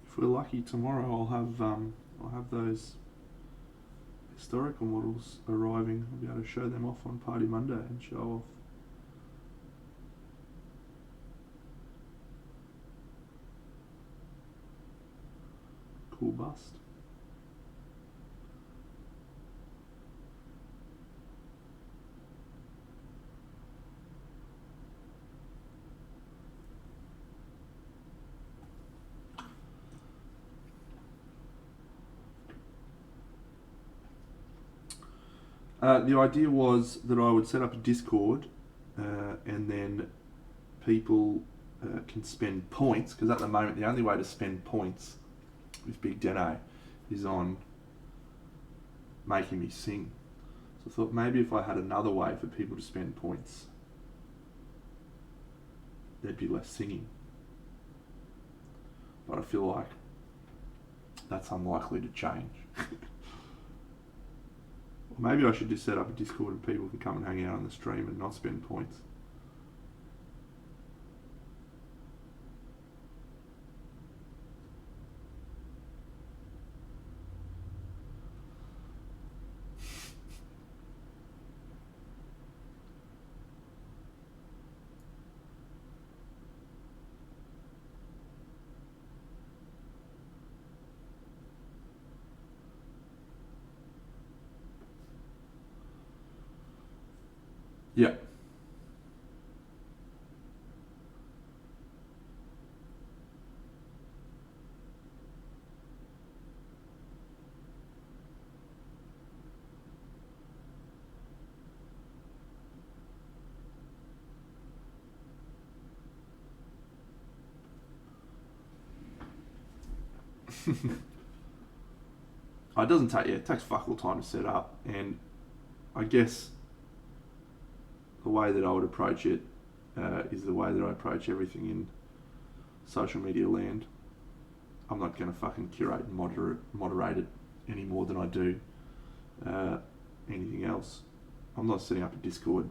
If we're lucky tomorrow, I'll have those historical models arriving. I'll be able to show them off on Party Monday and show off. Cool bust. The idea was that I would set up a Discord and then people can spend points, because at the moment the only way to spend points with Big Deno is on making me sing. So I thought maybe if I had another way for people to spend points, there'd be less singing. But I feel like that's unlikely to change. Or maybe I should just set up a Discord and people can come and hang out on the stream and not spend points. Yeah. It doesn't take, yeah, it takes fuck all time to set up, and I guess the way that I would approach it is the way that I approach everything in social media land. I'm not going to fucking curate and moderate it any more than I do anything else. I'm not setting up a Discord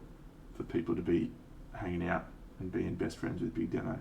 for people to be hanging out and being best friends with Big Dano.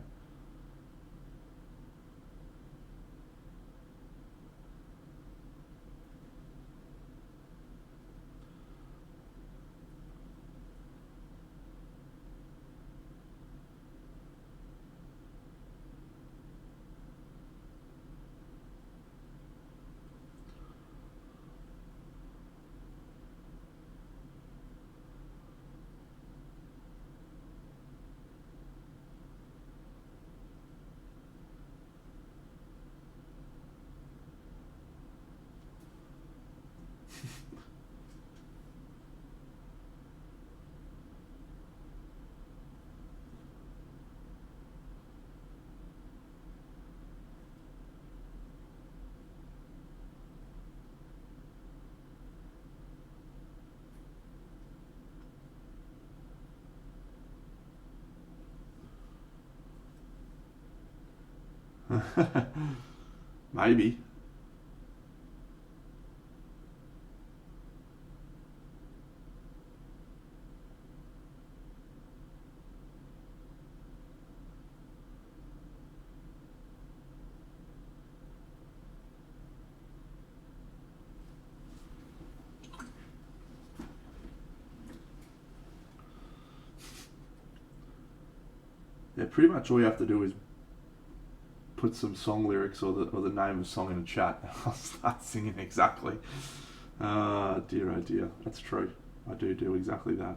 Maybe. Yeah, pretty much all you have to do is put some song lyrics or the name of song in a chat, and I'll start singing exactly. Dear, oh dear, that's true. I do exactly that.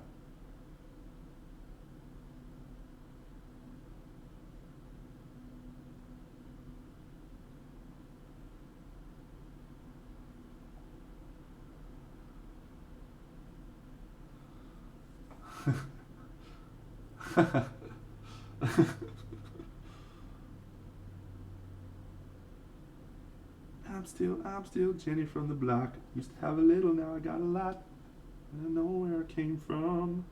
I'm still Jenny from the block. Used to have a little, now I got a lot. I don't know where I came from.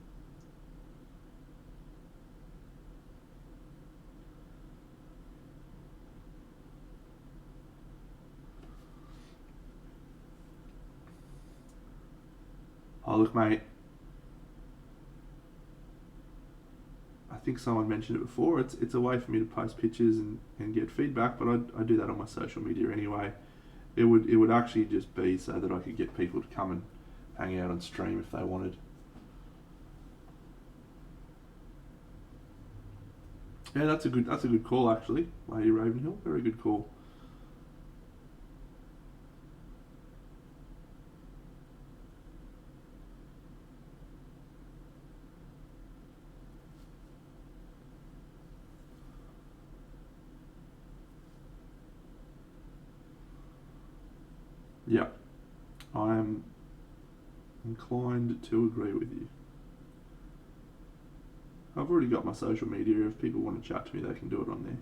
Oh, look, mate. I think someone mentioned it before. It's a way for me to post pictures and get feedback, but I do that on my social media anyway. It would actually just be so that I could get people to come and hang out on stream if they wanted. Yeah, that's a good call actually, Lady Ravenhill. Very good call. Yeah, I am inclined to agree with you. I've already got my social media. If people want to chat to me, they can do it on there.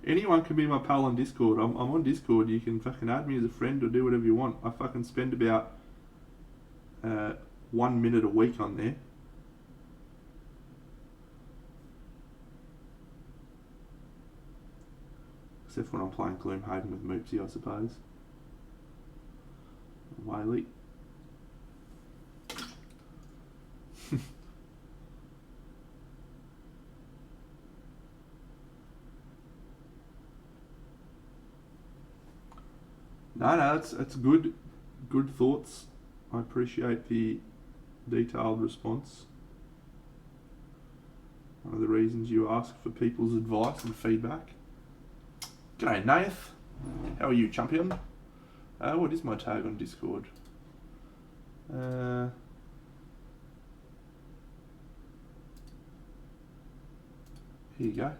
Anyone can be my pal on Discord. I'm on Discord. You can fucking add me as a friend or do whatever you want. I fucking spend about uh, 1 minute a week on there. Except when I'm playing Gloomhaven with Moopsy, I suppose. Whaley. No, that's good thoughts. I appreciate the detailed response. One of the reasons you ask for people's advice and feedback. G'day, Nath. How are you, champion? What is my tag on Discord? Here you go.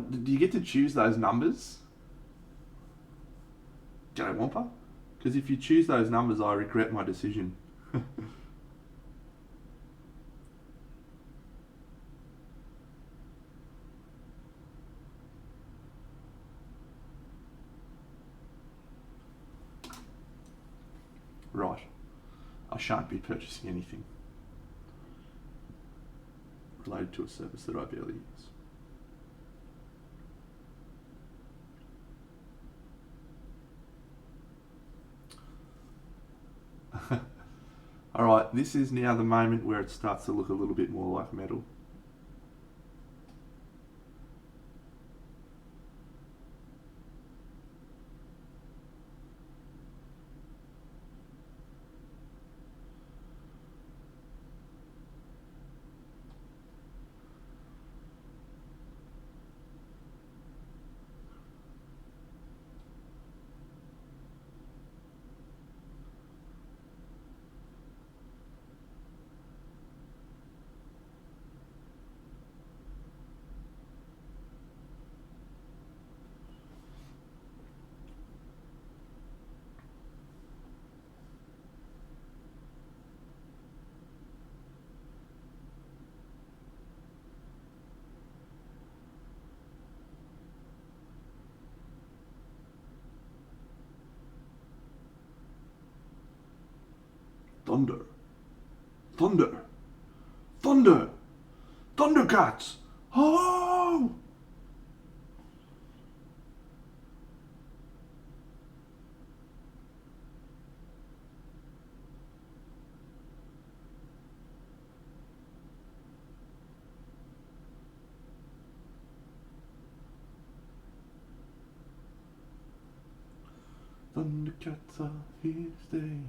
Do you get to choose those numbers? G'day, Wampa. Because if you choose those numbers, I regret my decision. Right. I shan't be purchasing anything related to a service that I barely use. Alright, this is now the moment where it starts to look a little bit more like metal. Thunder. Thunder. Thunder. Thundercats. Oh! Thundercats are here to stay.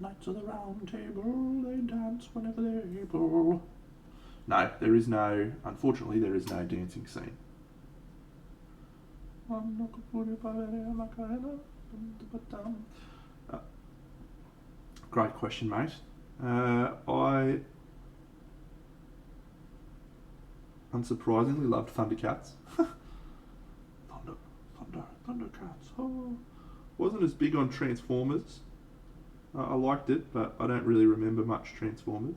Knights of the Round Table, they dance whenever they're able. No, there is no, unfortunately, there is no dancing scene. Great question, mate. I unsurprisingly loved Thundercats. Thundercats. Oh. Wasn't as big on Transformers. I liked it, but I don't really remember much Transformers.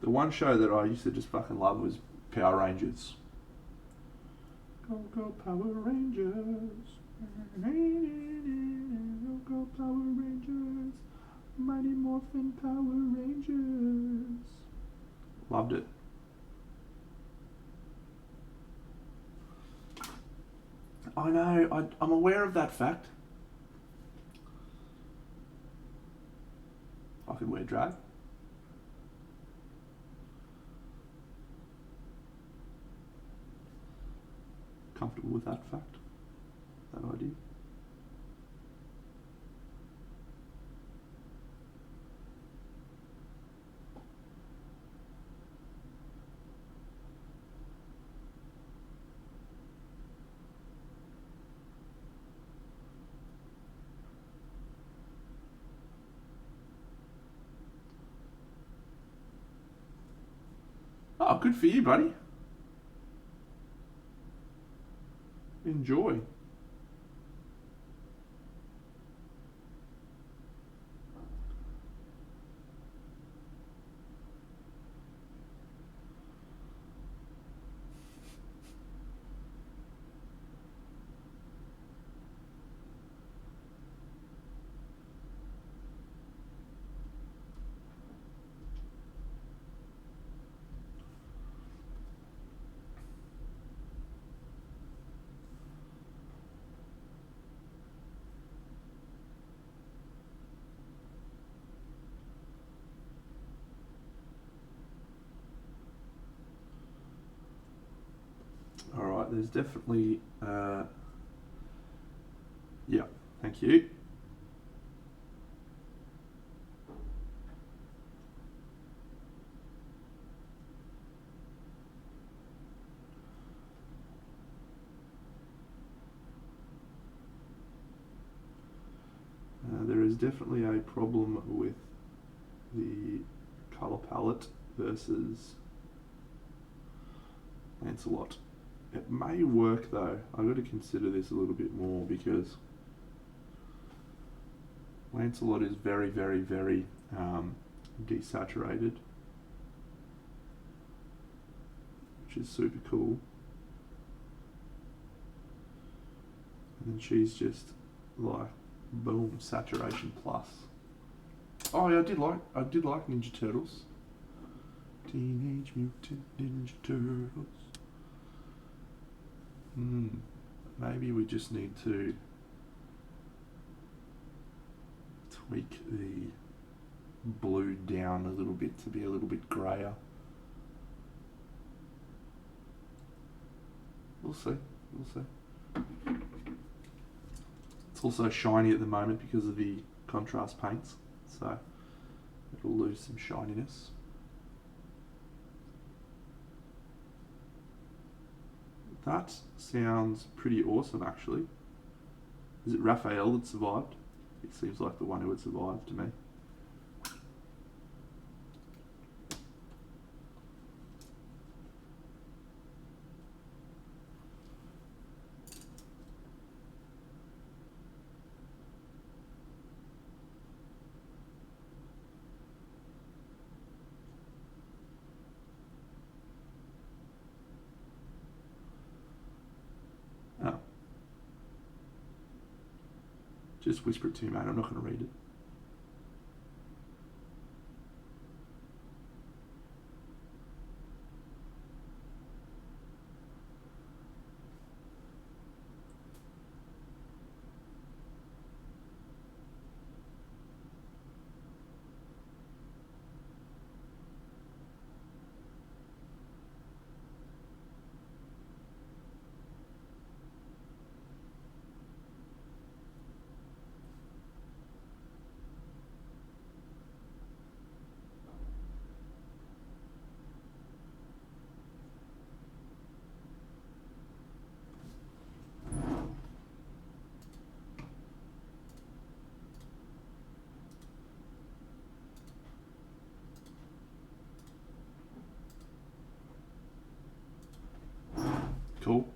The one show that I used to just fucking love was Power Rangers. Go, go, Power Rangers. Go, go, Power Rangers. Mighty Morphin Power Rangers. Loved it. I know, I'm aware of that fact. I could wear drag. comfortable with that fact, that idea. Oh, good for you, buddy. Enjoy. All right, there's definitely, yeah, thank you. There is definitely a problem with the colour palette versus Lancelot. It may work though. I've got to consider this a little bit more because Lancelot is very, very, very desaturated, which is super cool. And then she's just like, boom, saturation plus. Oh yeah, I did like Ninja Turtles. Teenage Mutant Ninja Turtles. Maybe we just need to tweak the blue down a little bit to be a little bit grayer. We'll see. It's also shiny at the moment because of the contrast paints, so it'll lose some shininess. That sounds pretty awesome, actually. Is it Raphael that survived? It seems like the one who had survived to me. Oh. Just whisper it to me, mate. I'm not going to read it. Cool.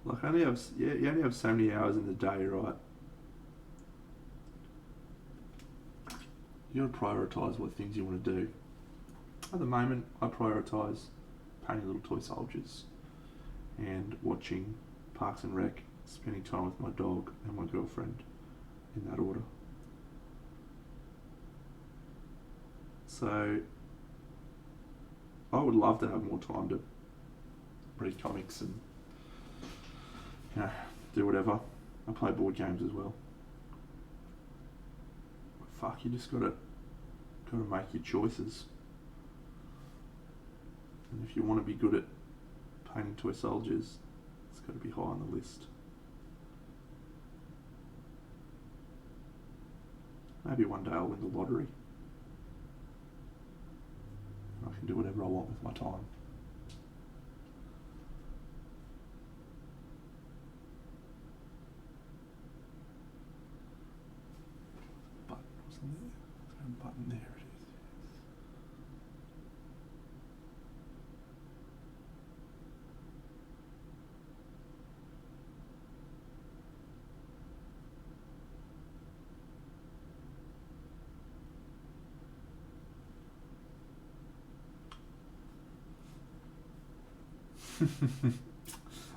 Like you only have so many hours in the day, right? You got to prioritise what things you want to do. At the moment, I prioritise painting little toy soldiers and watching Parks and Rec, spending time with my dog and my girlfriend, in that order. So I would love to have more time to read comics and do whatever. I play board games as well. But fuck, you just gotta make your choices. And if you want to be good at painting toy soldiers, it's got to be high on the list. Maybe one day I'll win the lottery. I can do whatever I want with my time. Button wasn't there? Is there a button? There it is.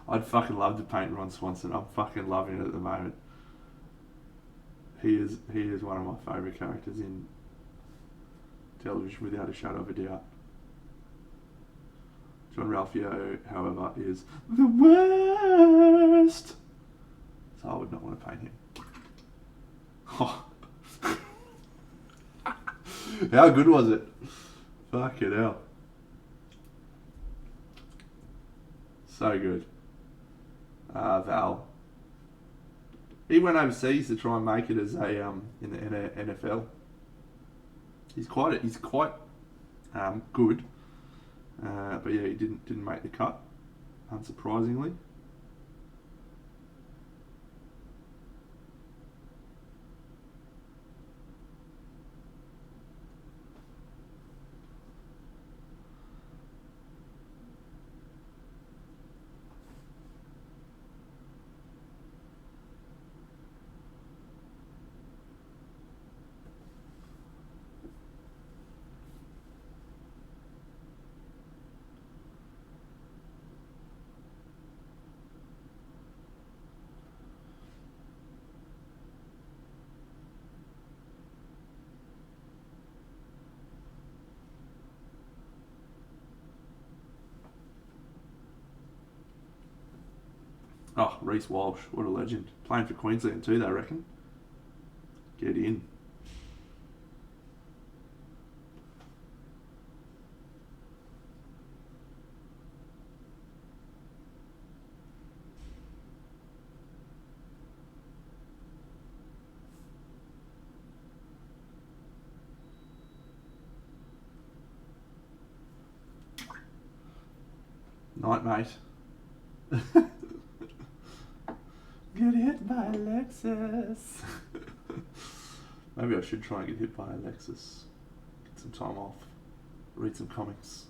I'd fucking love to paint Ron Swanson. I'm fucking loving it at the moment. He is one of my favourite characters in television without a shadow of a doubt. John Ralphio, however, is the worst. So I would not want to paint him. Oh. How good was it? Fucking hell. So good. Val. He went overseas to try and make it as a in the NFL. He's quite good, but yeah, he didn't make the cut, unsurprisingly. Oh, Reece Walsh, what a legend. Playing for Queensland too, they reckon. Get in. Night, mate. Get hit by a Lexus. Maybe I should try and get hit by a Lexus. Get some time off. Read some comics.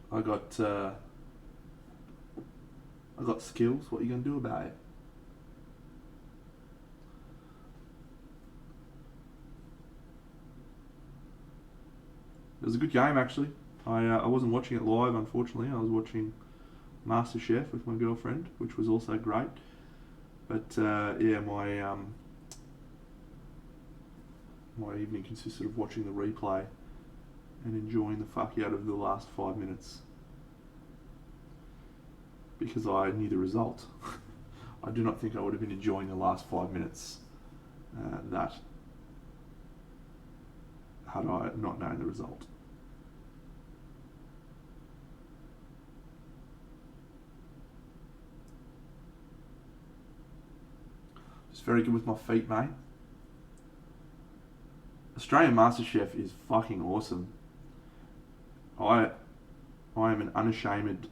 I got skills. What are you going to do about it? It was a good game, actually. I wasn't watching it live, unfortunately. I was watching MasterChef with my girlfriend, which was also great. But yeah, my evening consisted of watching the replay and enjoying the fuck out of the last 5 minutes. Because I knew the result. I do not think I would have been enjoying the last 5 minutes that had I not known the result. Just very good with my feet, mate. Australian MasterChef is fucking awesome. I I am an unashamed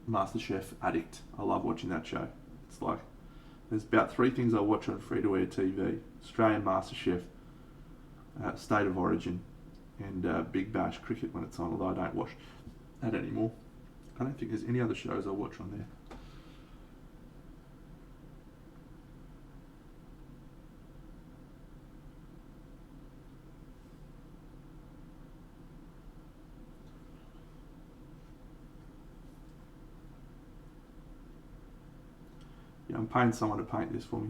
MasterChef addict. I love watching that show. It's like, there's about 3 things I watch on free-to-air TV. Australian MasterChef, State of Origin, and Big Bash cricket when it's on, although I don't watch that anymore. I don't think there's any other shows I watch on there. Yeah, I'm paying someone to paint this for me.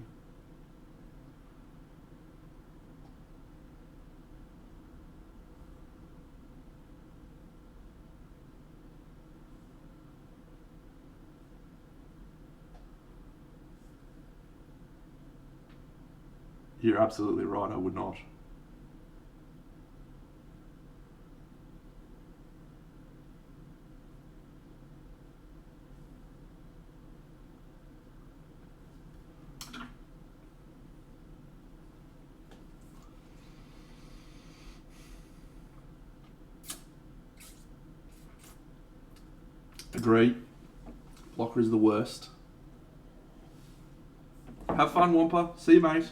You're absolutely right, I would not. Agree. Blocker is the worst. Have fun, Wampa. See you, mate.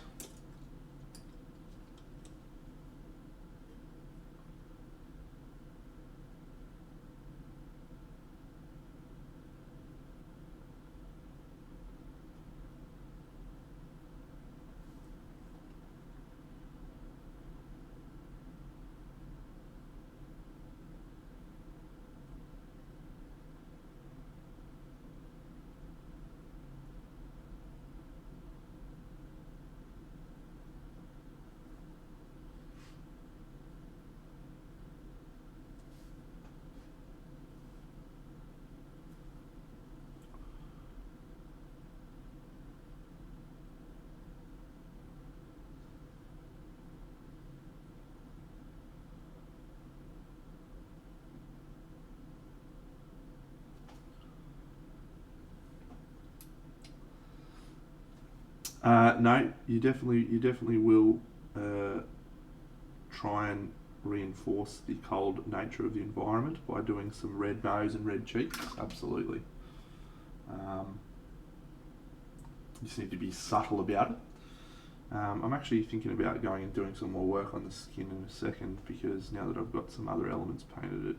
No, you definitely will try and reinforce the cold nature of the environment by doing some red nose and red cheeks. Absolutely. You just need to be subtle about it. I'm actually thinking about going and doing some more work on the skin in a second, because now that I've got some other elements painted, it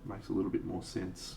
makes a little bit more sense.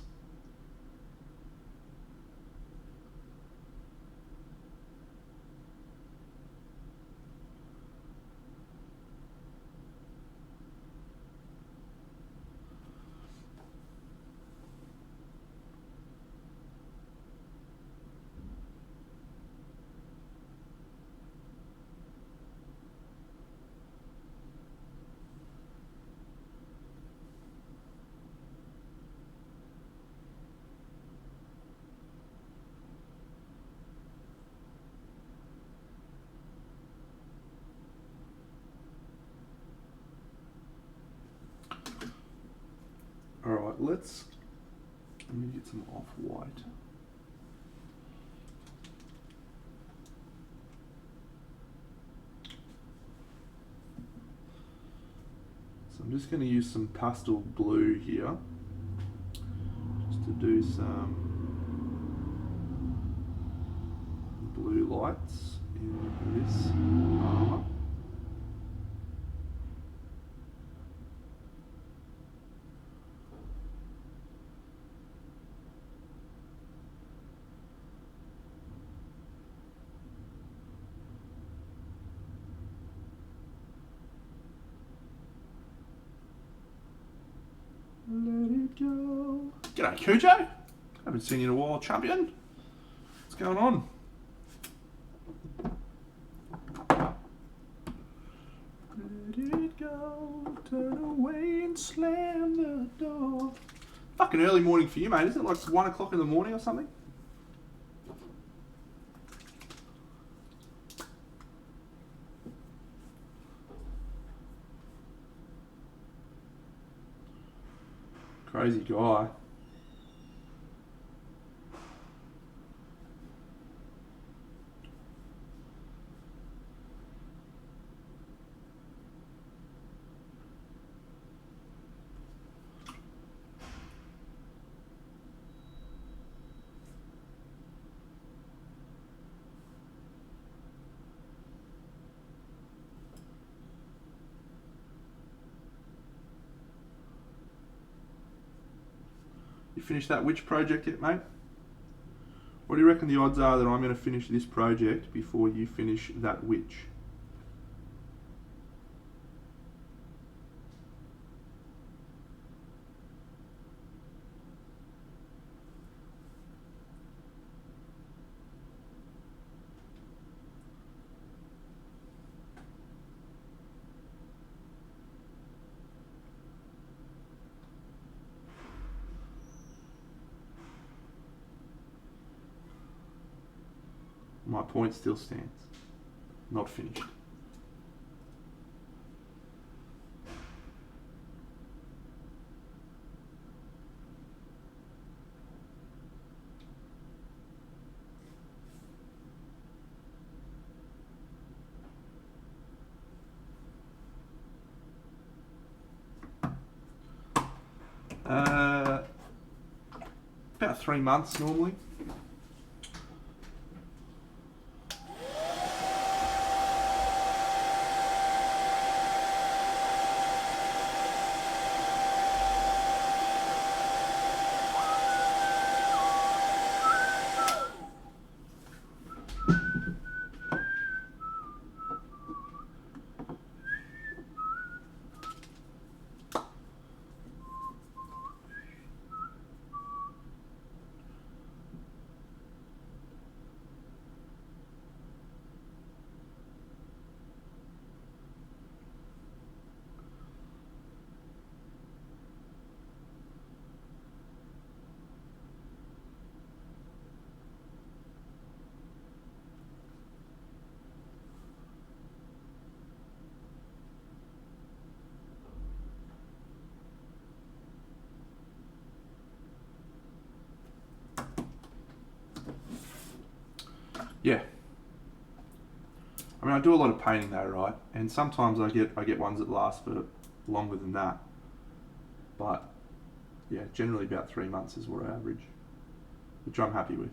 Alright, let me get some off-white. So I'm just going to use some pastel blue here, just to do some blue lights in this armour. Let it go. G'day, Cujo. Haven't seen you in a while, champion. What's going on? Let it go. Turn away and slam the door. Fucking early morning for you, mate. Isn't it like 1 o'clock in the morning or something? Crazy guy. You finished that witch project yet, mate? What do you reckon the odds are that I'm going to finish this project before you finish that witch? My point still stands. Not finished. About 3 months normally. Yeah. I mean, I do a lot of painting though, right? And sometimes I get ones that last for longer than that. But yeah, generally about 3 months is what I average, which I'm happy with.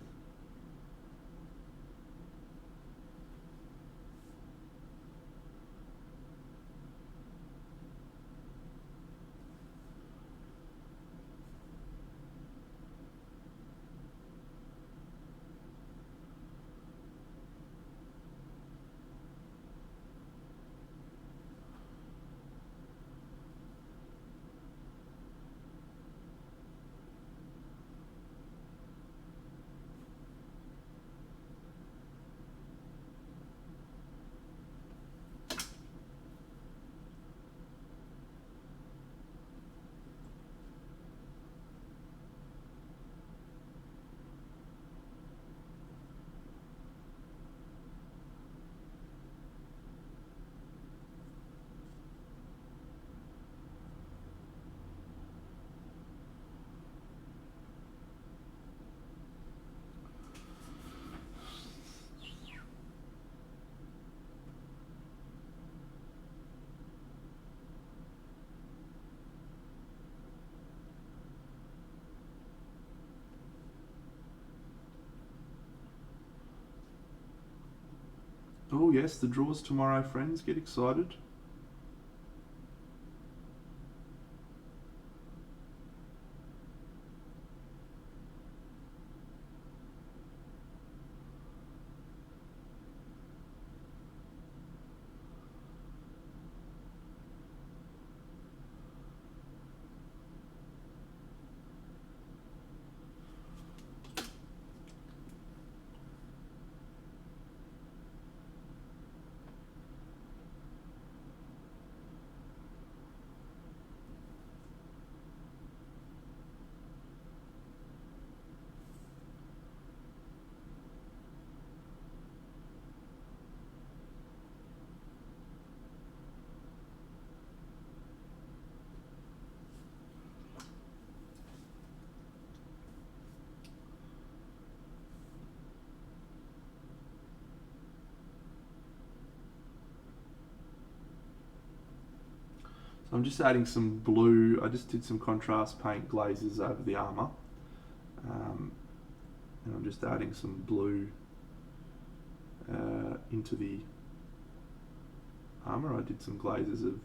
Oh yes, the draw's tomorrow, friends. Get excited. So I'm just adding some blue. I just did some contrast paint glazes over the armour. And I'm just adding some blue into the armour. I did some glazes of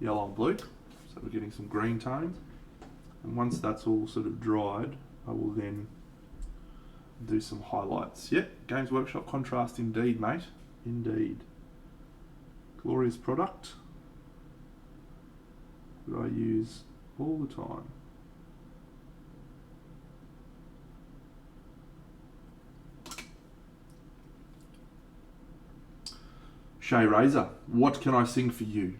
yellow and blue, so we're getting some green tones. And once that's all sort of dried, I will then do some highlights. Yep, Games Workshop contrast indeed, mate. Indeed. Glorious product that I use all the time. Shay Razor, what can I sing for you?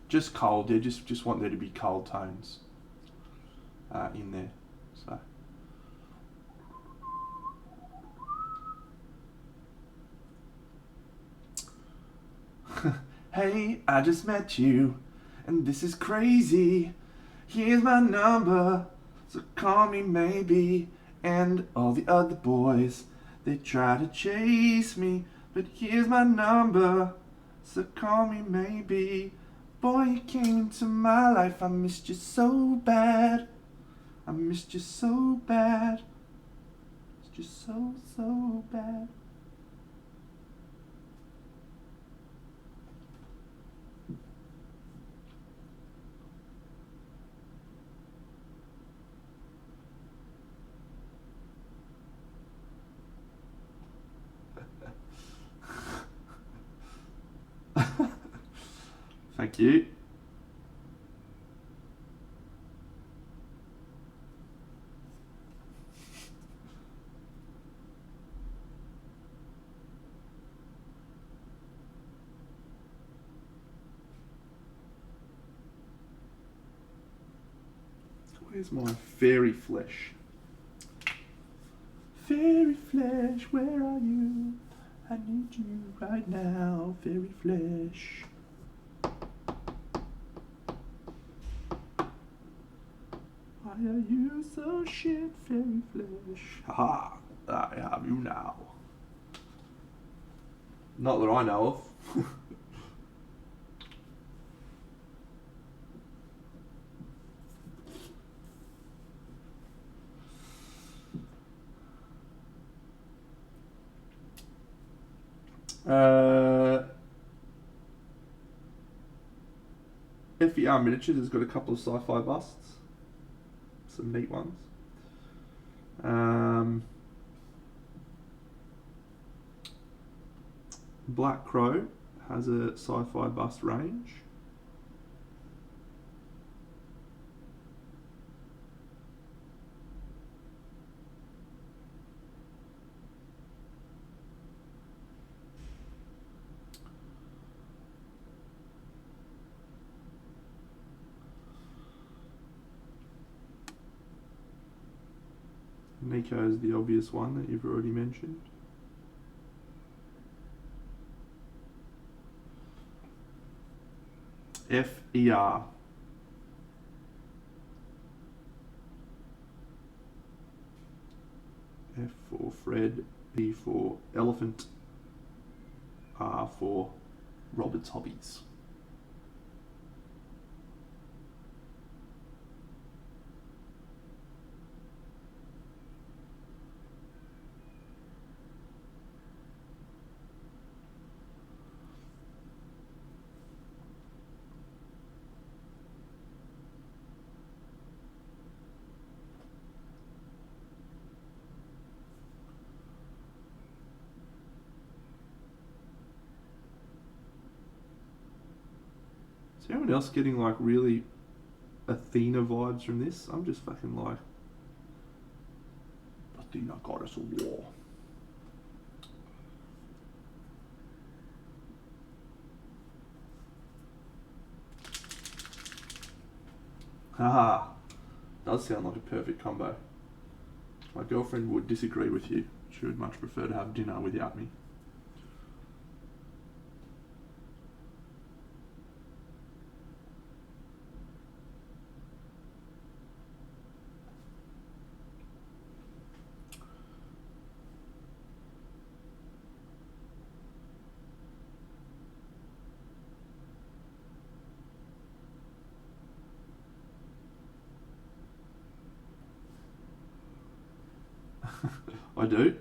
Just cold, yeah, just want there to be cold tones in there. So hey, I just met you and this is crazy. Here's my number, so call me maybe. And all the other boys, they try to chase me, but here's my number, so call me maybe. Boy, you came into my life, I missed you so bad. I missed you so bad. Missed you so, so bad. Thank you. Where's my fairy flesh? Fairy flesh, where are you? I need you right now, fairy flesh. Why are you so shit, fairy flesh? Haha, I have you now. Not that I know of. FER Miniatures has got a couple of sci-fi busts. Some neat ones. Black Crow has a sci-fi bust range. Nico is the obvious one that you've already mentioned. FER. F for Fred, E for Elephant, R for Robert's Hobbies. Is anyone else getting like really Athena vibes from this? I'm just fucking like Athena, goddess of war. Haha, does sound like a perfect combo. My girlfriend would disagree with you. She would much prefer to have dinner without me. I do.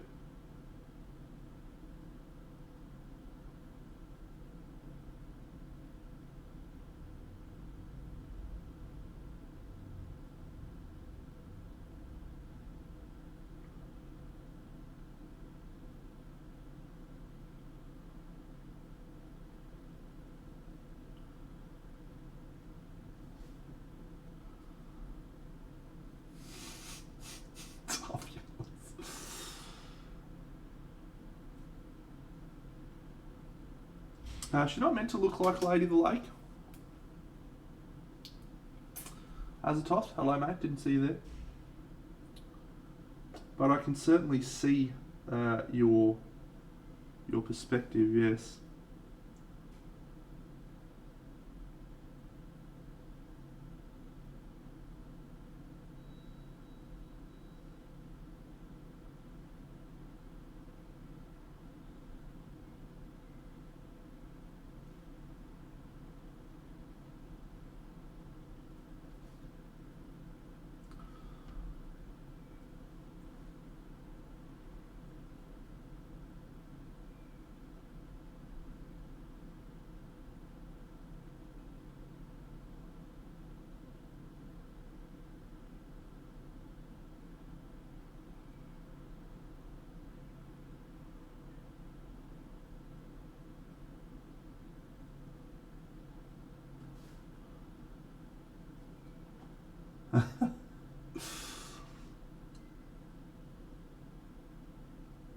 She's not meant to look like Lady of the Lake. As a toss, hello mate, didn't see you there. But I can certainly see your perspective, yes.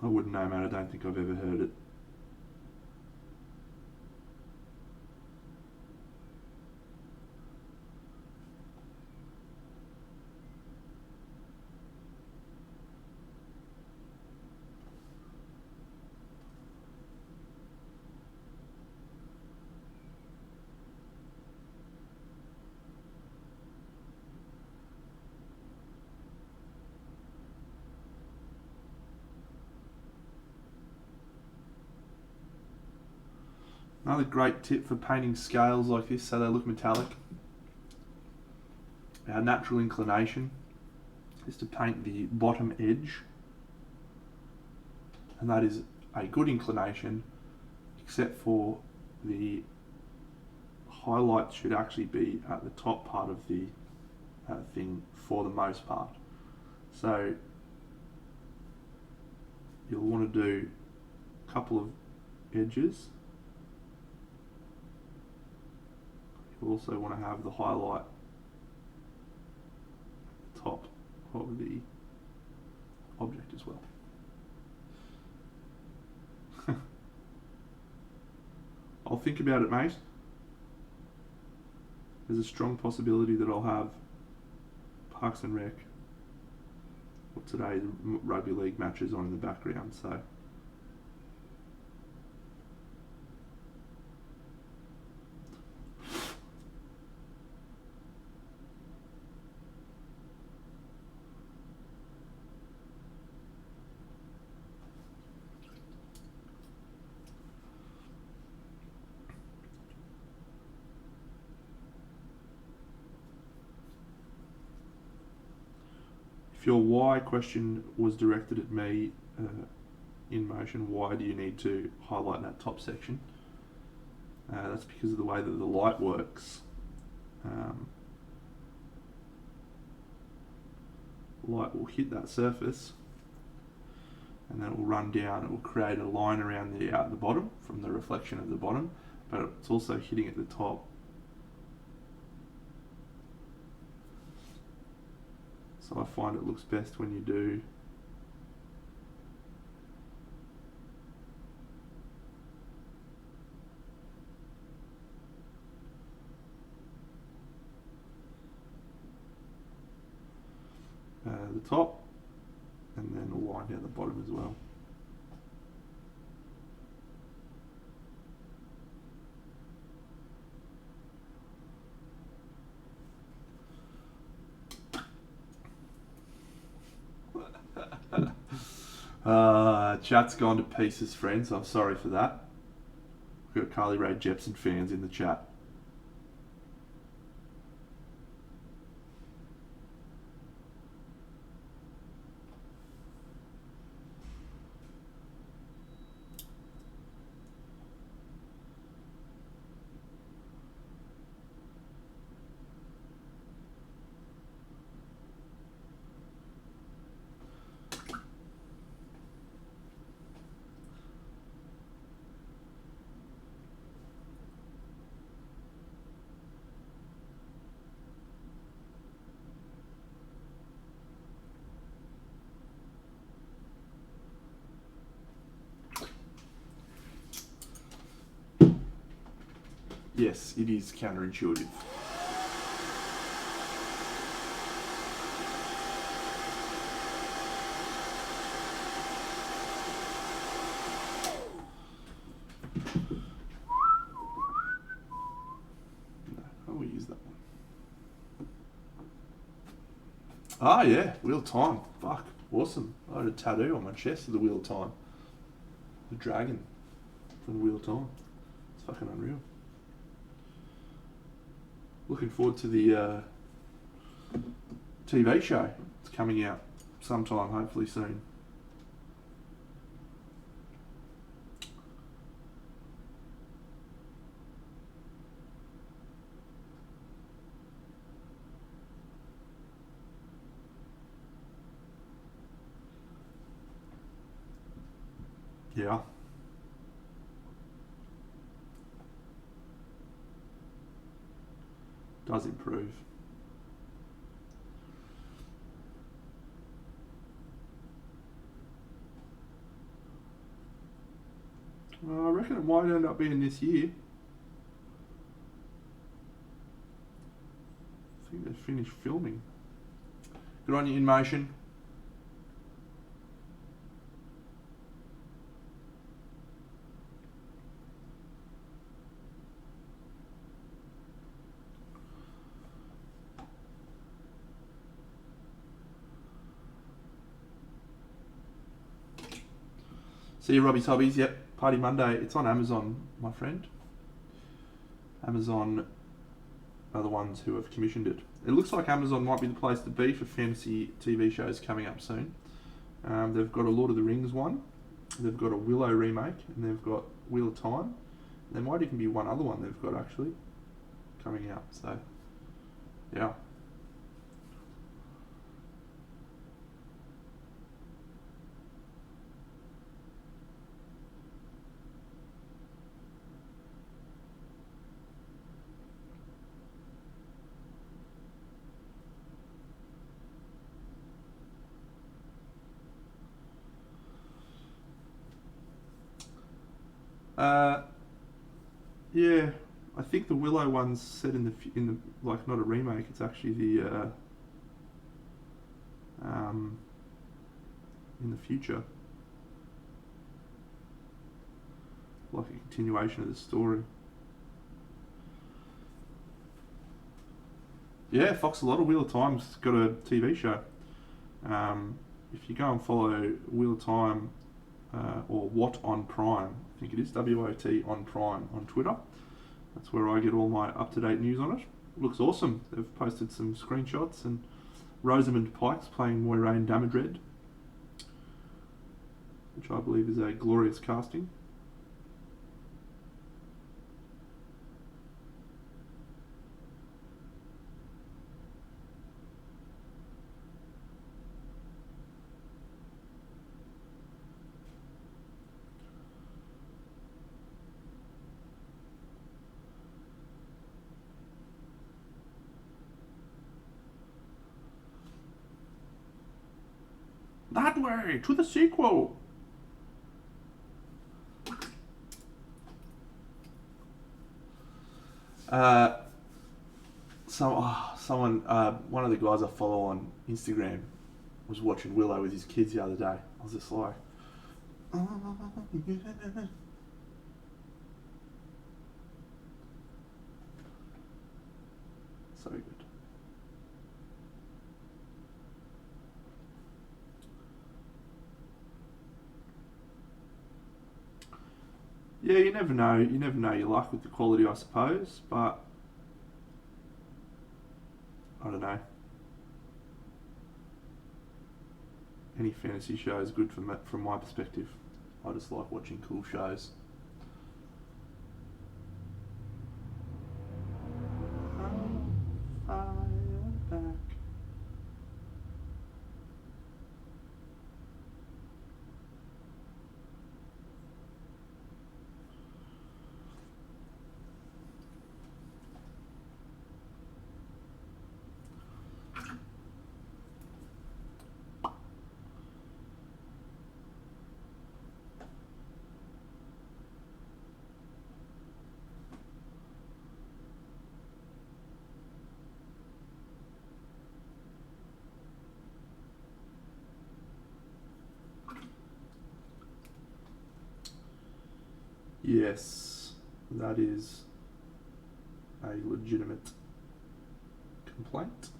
I wouldn't know, mate. I don't think I've ever heard it. Another great tip for painting scales like this so they look metallic. Our natural inclination is to paint the bottom edge, and that is a good inclination, except for the highlight should actually be at the top part of the thing for the most part. So you'll want to do a couple of edges. You also want to have the highlight at the top of the object as well. I'll think about it, mate. There's a strong possibility that I'll have Parks and Rec or today's rugby league matches on in the background, so if your why question was directed at me in motion, why do you need to highlight that top section? That's because of the way that the light works. Light will hit that surface and then it will run down. It will create a line around the bottom from the reflection of the bottom, but it's also hitting at the top. So I find it looks best when you do the top and then a line down the bottom as well. Chat's gone to pieces, friends. I'm sorry for that. We've got Carly Rae Jepsen fans in the chat. yes, it is counterintuitive. No, we use that one. Ah, yeah, Wheel of Time. Fuck, awesome. I had a tattoo on my chest of the Wheel of Time. The dragon from the Wheel of Time. It's fucking unreal. Looking forward to the TV show. It's coming out sometime, hopefully soon. Yeah. Does improve. I reckon it might end up being this year. I think they've finished filming. Good on you, In Motion. See you, Robbie's Hobbies. Yep, Party Monday. It's on Amazon, my friend. Amazon are the ones who have commissioned it. It looks like Amazon might be the place to be for fantasy TV shows coming up soon. They've got a Lord of the Rings one. They've got a Willow remake, and they've got Wheel of Time. There might even be one other one they've got actually coming out. So, yeah. Yeah, I think the Willow one's set in the like not a remake. It's actually the in the future, like a continuation of the story. Yeah, Fox a lot of Wheel of Time's got a TV show. If you go and follow Wheel of Time or What on Prime, I think it is WOT on Prime on Twitter. That's where I get all my up-to-date news on it. Looks awesome. They've posted some screenshots, and Rosamund Pike's playing Moiraine Damodred, which I believe is a glorious casting. That way, to the sequel! Someone, one of the guys I follow on Instagram was watching Willow with his kids the other day. I was just like, oh, yeah. So good. Yeah, you never know. You never know your luck with the quality, I suppose. But I don't know. Any fantasy show is good from my perspective. I just like watching cool shows. Yes, that is a legitimate complaint,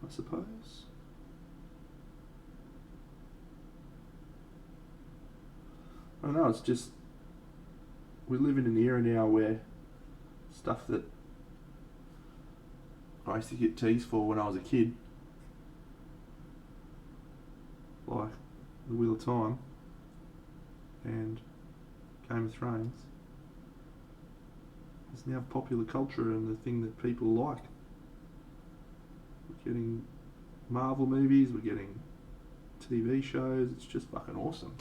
I suppose. I don't know, it's just, we live in an era now where stuff that I used to get teased for when I was a kid, like The Wheel of Time and Game of Thrones, is now popular culture and the thing that people like. We're getting Marvel movies, we're getting TV shows, it's just fucking awesome.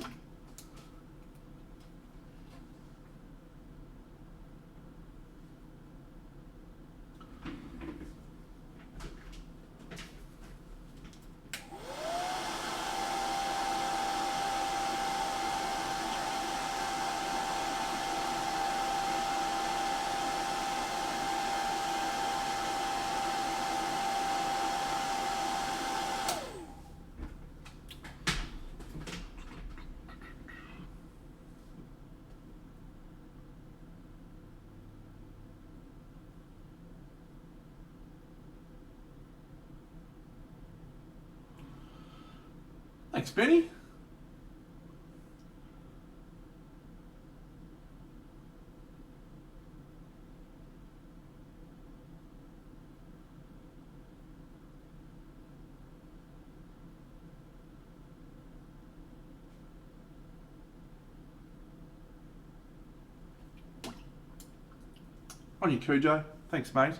Thanks, Benny. On your Cujo. Thanks, mate.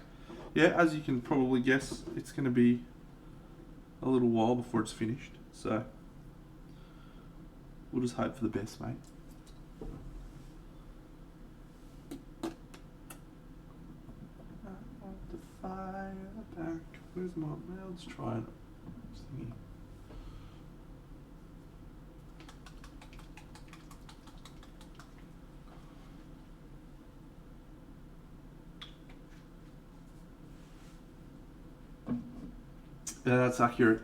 Yeah, as you can probably guess, it's going to be a little while before it's finished. So, we'll just hope for the best, mate. I want the fire back. Where's my... Let's try it. Thingy. Yeah, that's accurate.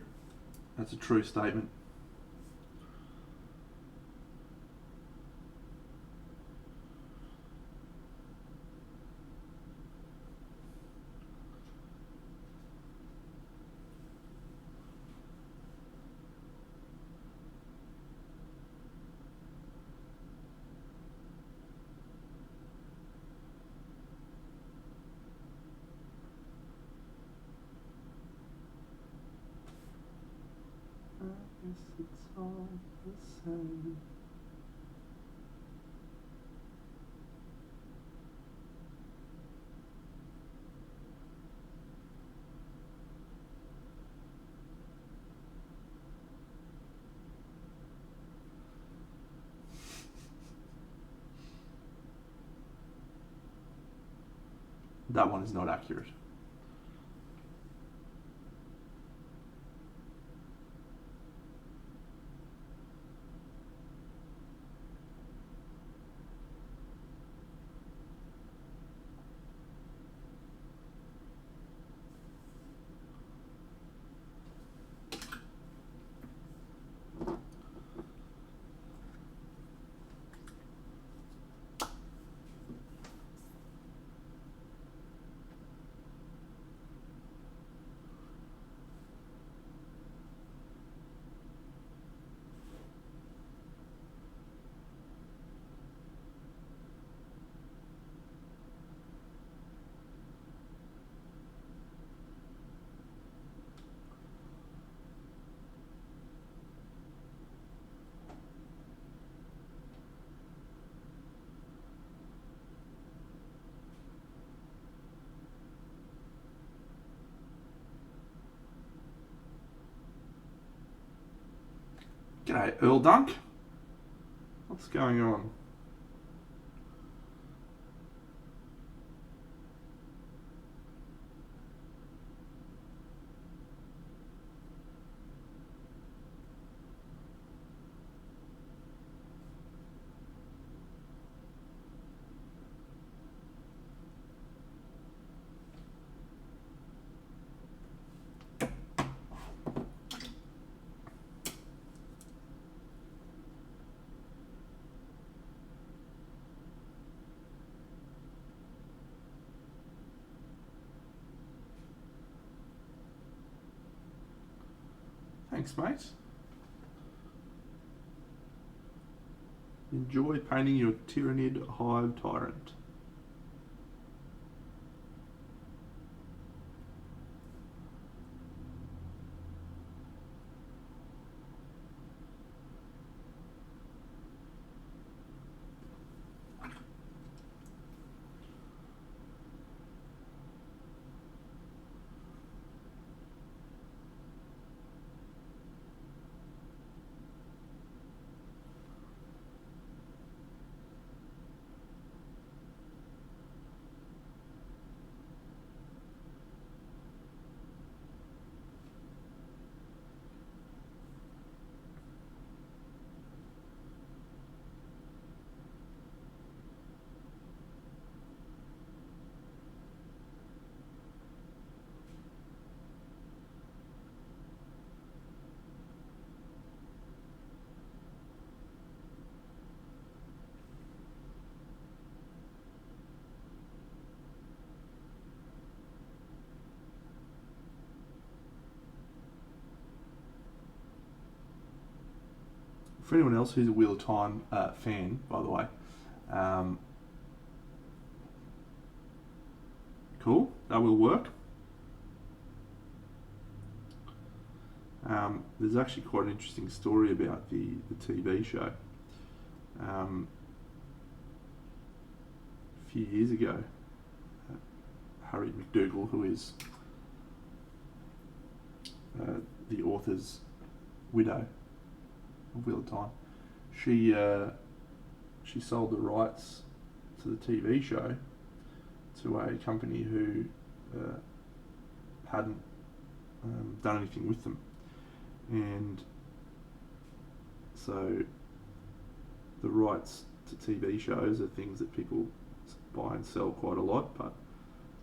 That's a true statement. I guess it's all the same. That one is not accurate. G'day, Earl Dunk. What's going on? Thanks, mate. Enjoy painting your Tyrannid Hive Tyrant. For anyone else who's a Wheel of Time fan, by the way, cool, that will work. There's actually quite an interesting story about the TV show. A few years ago, Harriet McDougall, who is the author's widow of Wheel of Time, she sold the rights to the TV show to a company who hadn't done anything with them, and so the rights to TV shows are things that people buy and sell quite a lot, but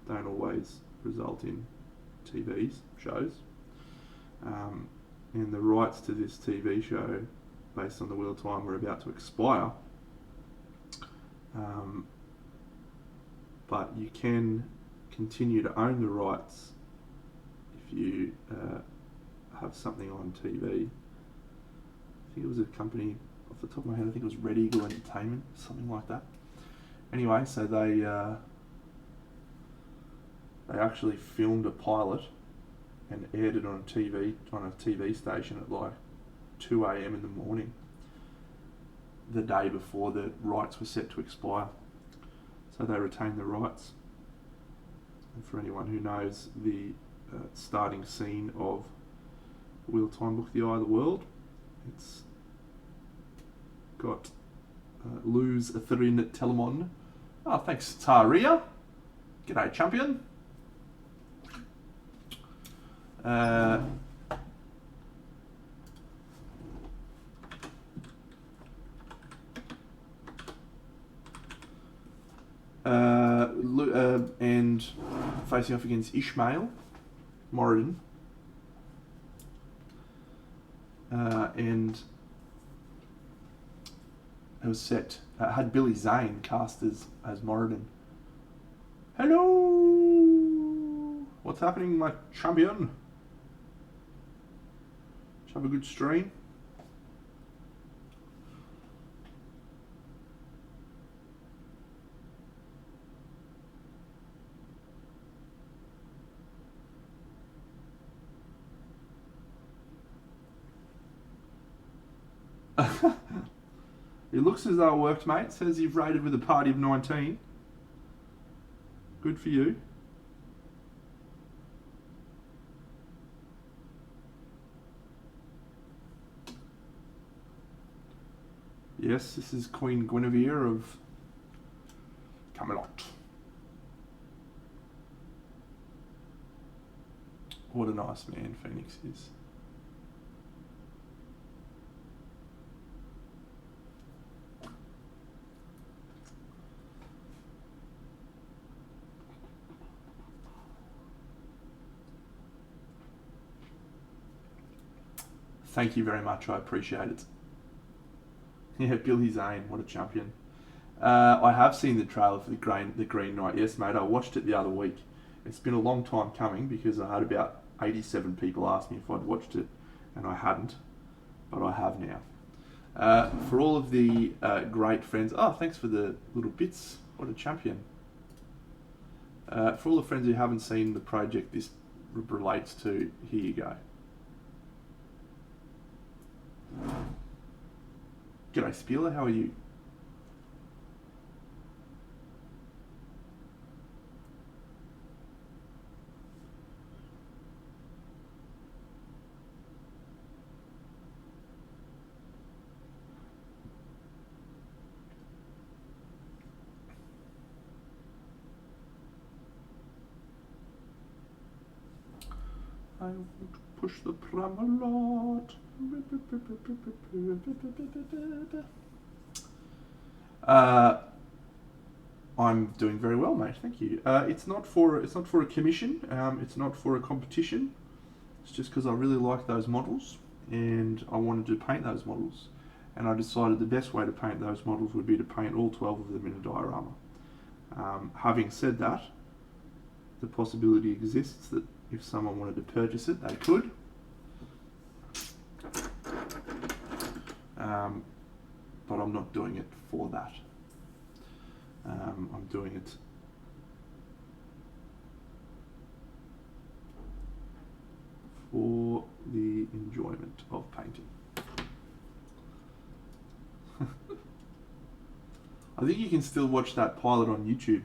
don't always result in TV shows. And the rights to this TV show, based on the Wheel of Time, were about to expire. But you can continue to own the rights if you have something on TV. I think it was a company, off the top of my head, I think it was Red Eagle Entertainment, something like that. Anyway, so they actually filmed a pilot and aired it on a TV station at like 2 a.m. in the morning, the day before the rights were set to expire. So they retained the rights. And for anyone who knows the starting scene of Wheel of Time book, The Eye of the World, it's got Luz Etherin Telemon. Oh, thanks, Taria. G'day, champion. And facing off against Ishmael, Moradin, and it was set. Had Billy Zane cast as Moradin. Hello, what's happening, my champion? Just have a good stream. It looks as though it worked, mate. It says you've rated with a party of 19. Good for you. Yes, this is Queen Guinevere of Camelot. What a nice man Phoenix is. Thank you very much, I appreciate it. Yeah, Billy Zane, what a champion. I have seen the trailer for the Green Knight. Yes, mate, I watched it the other week. It's been a long time coming because I had about 87 people ask me if I'd watched it and I hadn't, but I have now. For all of the great friends, thanks for the little bits. What a champion. For all the friends who haven't seen the project this relates to, here you go. G'day Spieler, how are you? I want to push the pram a lot. I'm doing very well, mate. Thank you. It's not for a commission. It's not for a competition. It's just because I really like those models and I wanted to paint those models. And I decided the best way to paint those models would be to paint all 12 of them in a diorama. Having said that, the possibility exists that if someone wanted to purchase it, they could. But I'm not doing it for that. I'm doing it for the enjoyment of painting. I think you can still watch that pilot on YouTube,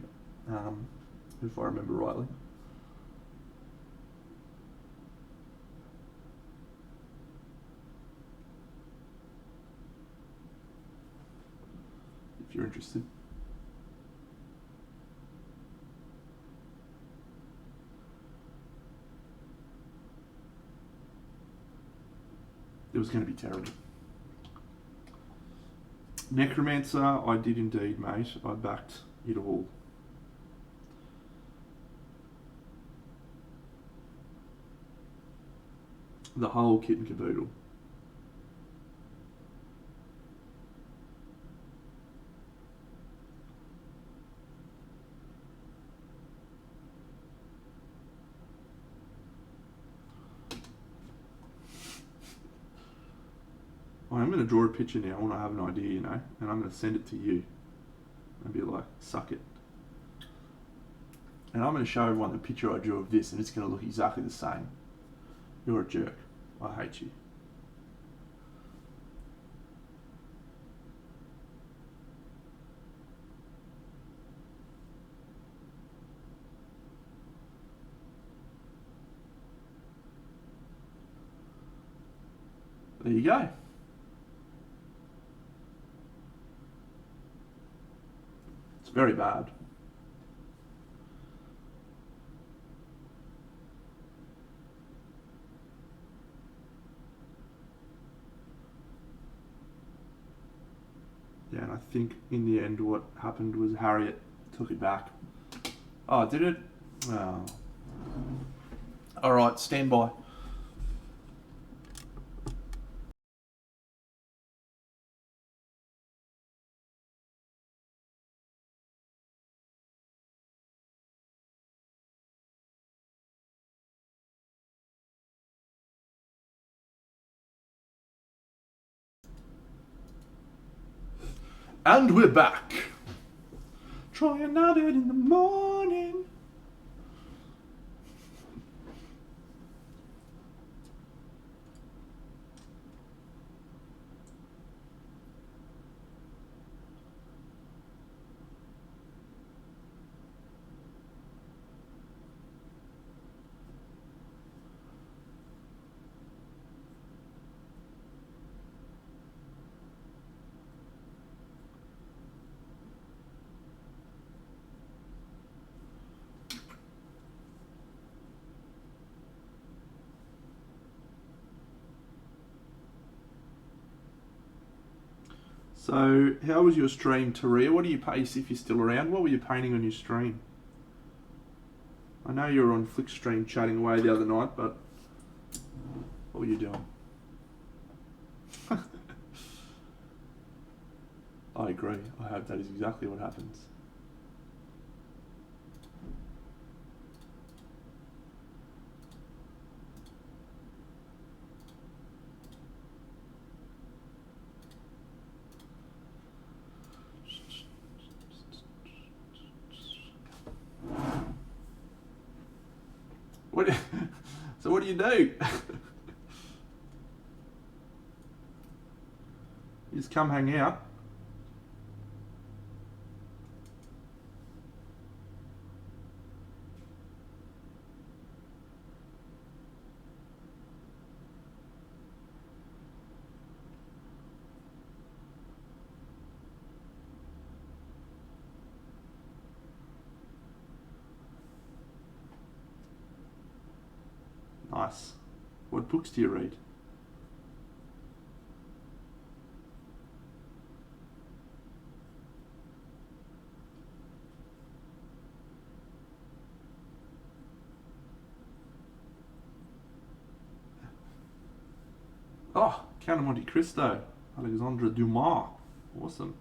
if I remember rightly. If you're interested. It was going to be terrible. Necromancer, I did indeed, mate. I backed it all. The whole kit and caboodle. I'm going to draw a picture now when I have an idea, you know, and I'm going to send it to you and be like, suck it. And I'm going to show everyone the picture I drew of this and it's going to look exactly the same. You're a jerk. I hate you. There you go. It's very bad. Yeah, and I think in the end what happened was Harriet took it back. Oh, did it? Oh. Alright, stand by. And we're back. Trying at it in the morning. So, how was your stream, Taria? What do you pace if you're still around? What were you painting on your stream? I know you were on Flickstream chatting away the other night, but what were you doing? I agree. I hope that is exactly what happens. What? So what do? You just come hang out. Nice. What books do you read? Oh, Count of Monte Cristo, Alexandre Dumas. Awesome.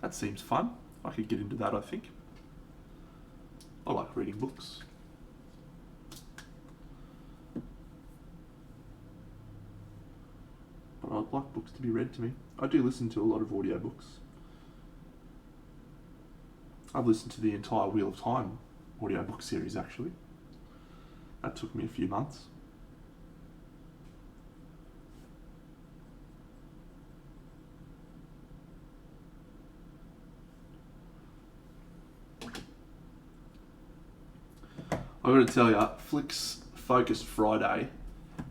That seems fun. I could get into that, I think. I like reading books. But I'd like books to be read to me. I do listen to a lot of audiobooks. I've listened to the entire Wheel of Time audiobook series, actually. That took me a few months. I've got to tell you, Flick's Focused Friday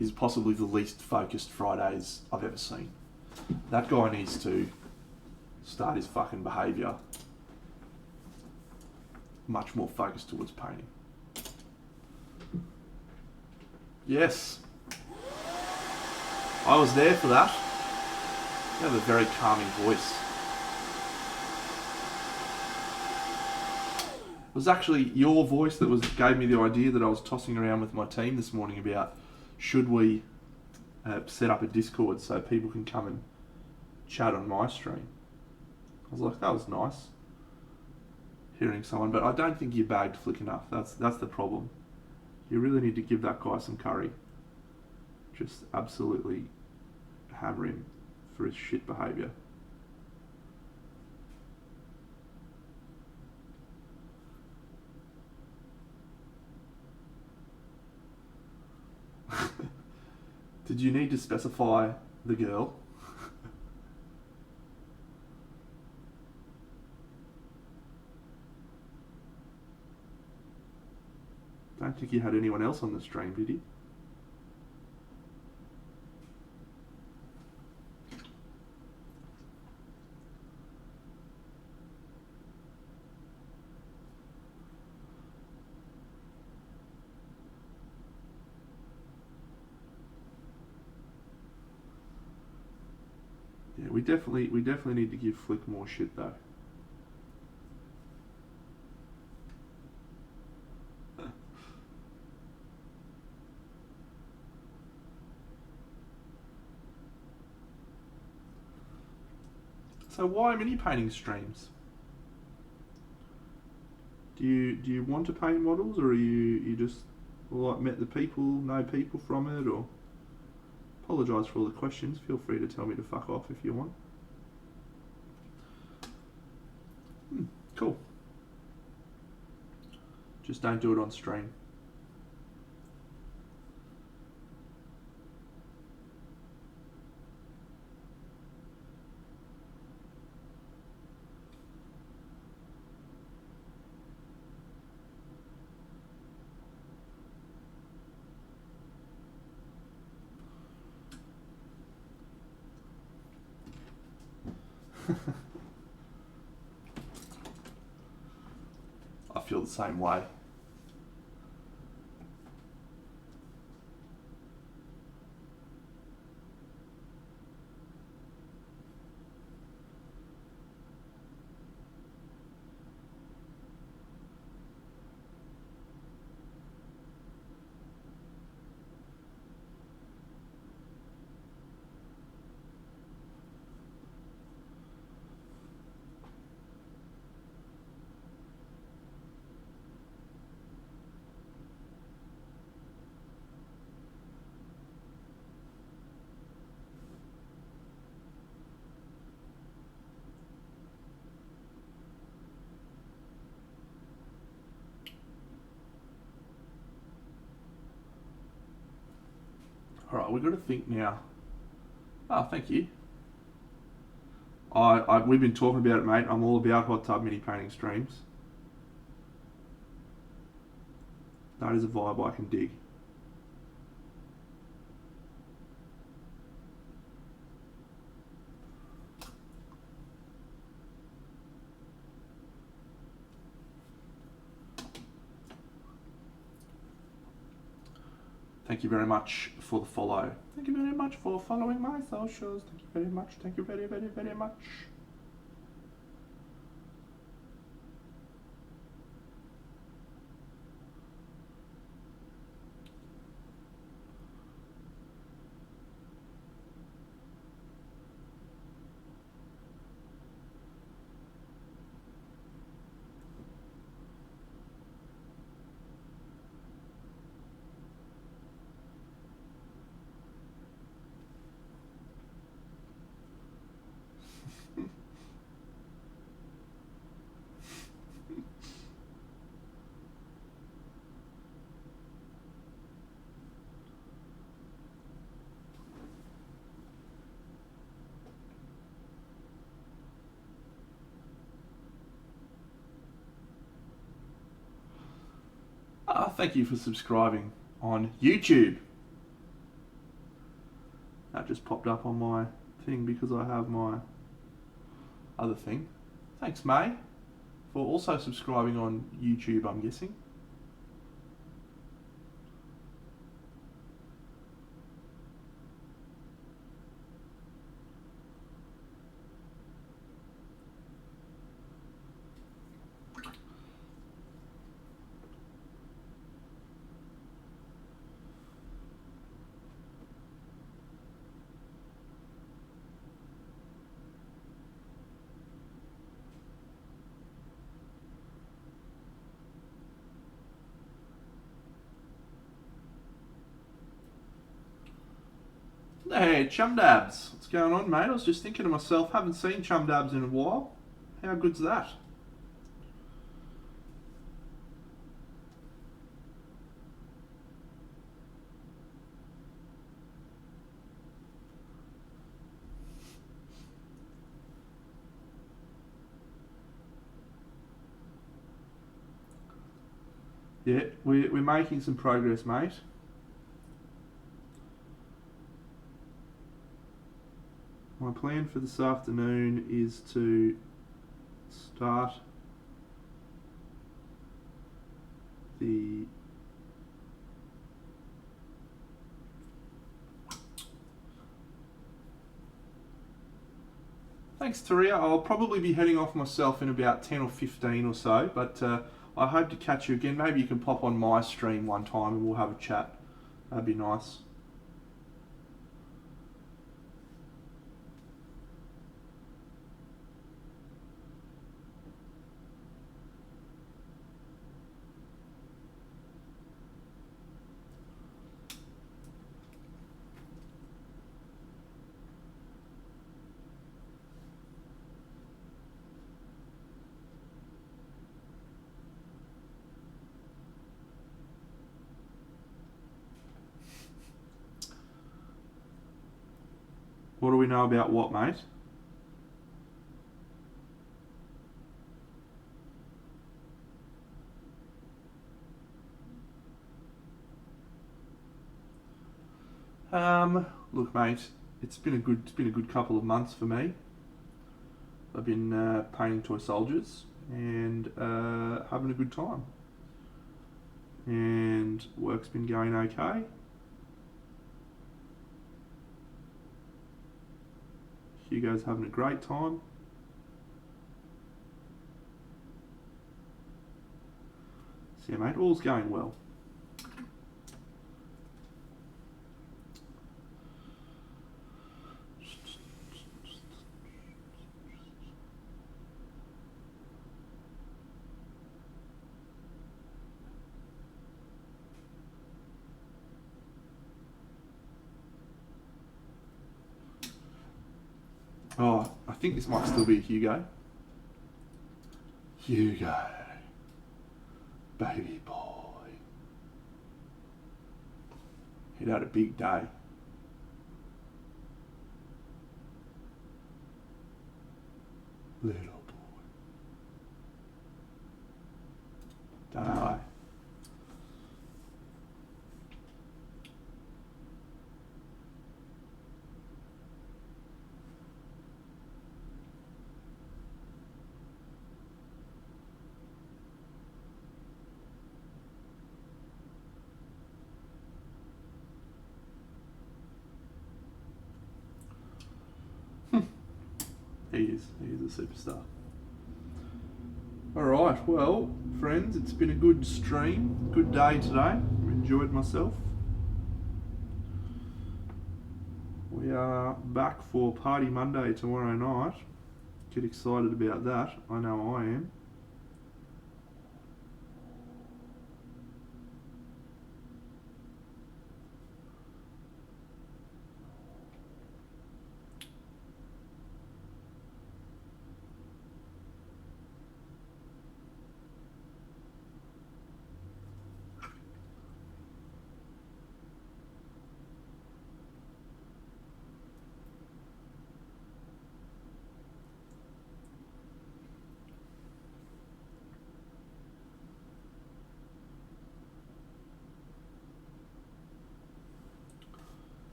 is possibly the least focused Fridays I've ever seen. That guy needs to start his fucking behaviour much more focused towards painting. Yes. I was there for that. You have a very calming voice. It was actually your voice that gave me the idea that I was tossing around with my team this morning about should we set up a Discord so people can come and chat on my stream. I was like, that was nice, hearing someone, but I don't think you bagged Flick enough. That's the problem. You really need to give that guy some curry. Just absolutely hammer him for his shit behaviour. Did you need to specify the girl? Don't think you had anyone else on the stream, did you? Yeah, we definitely need to give Flick more shit though. So why mini painting streams? Do you want to paint models, or are you just like met the people, know people from it, or? Apologise for all the questions. Feel free to tell me to fuck off if you want. Cool. Just don't do it on stream. I feel the same way. Alright, we've got to think now. Oh, thank you. We've been talking about it, mate. I'm all about hot tub mini painting streams. That is a vibe I can dig. Thank you very much for the follow. Thank you very much for following my socials. Thank you very much. Thank you very, very, very much. Thank you for subscribing on YouTube. That just popped up on my thing because I have my other thing. Thanks, May, for also subscribing on YouTube, I'm guessing. Hey, Chum Dabs. What's going on, mate? I was just thinking to myself, haven't seen Chum Dabs in a while. How good's that? Yeah, we're making some progress, mate. My plan for this afternoon is to start the Thanks, Taria. I'll probably be heading off myself in about 10 or 15 or so, but I hope to catch you again. Maybe you can pop on my stream one time and we'll have a chat. That'd be nice. What do we know about what, mate? Look, mate, it's been a good couple of months for me. I've been painting toy soldiers and having a good time, and work's been going okay. Hugo's having a great time. So yeah, mate, all's going well. Oh, I think this might still be Hugo. Hugo. Baby boy. He'd had a big day. Little boy. Don't know. He is a superstar. Alright, well, friends, it's been a good stream, good day today. Enjoyed myself. We are back for Party Monday tomorrow night. Get excited about that. I know I am.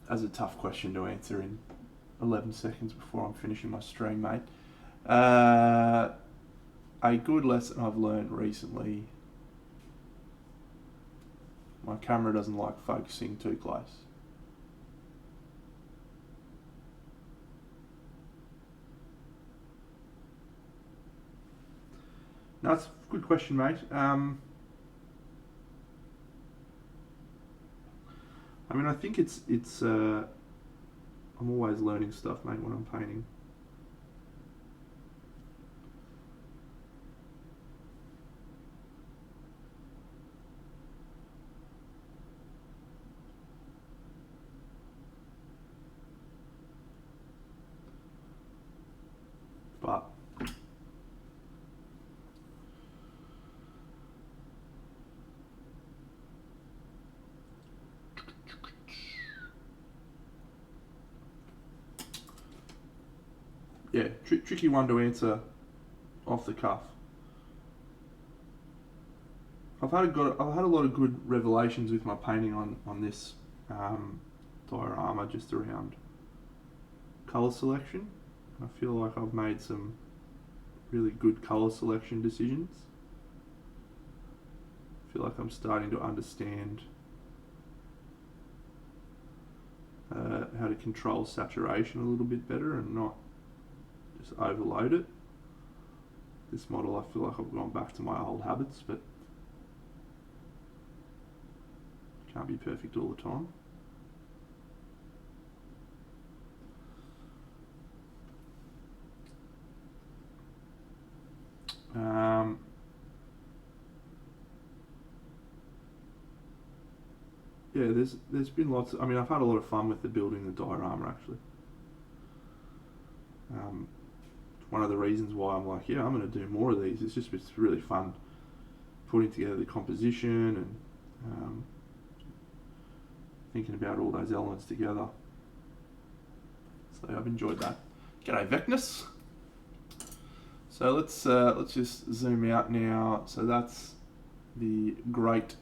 That's a tough question to answer in 11 seconds before I'm finishing my stream, mate. A good lesson I've learned recently: my camera doesn't like focusing too close. No, that's a good question, mate. I mean, I think it's I'm always learning stuff, mate, when I'm painting. But yeah, tricky one to answer off the cuff. I've had a lot of good revelations with my painting on this diorama, just around colour selection. I feel like I've made some really good colour selection decisions. I feel like I'm starting to understand how to control saturation a little bit better and not just overload it. This model, I feel like I've gone back to my old habits, but can't be perfect all the time. Yeah, there's been lots. I mean, I've had a lot of fun with the building the diorama actually. One of the reasons why I'm like, yeah, I'm going to do more of these. It's really fun putting together the composition and thinking about all those elements together. So I've enjoyed that. G'day, Vecnus. So let's just zoom out now. So that's the great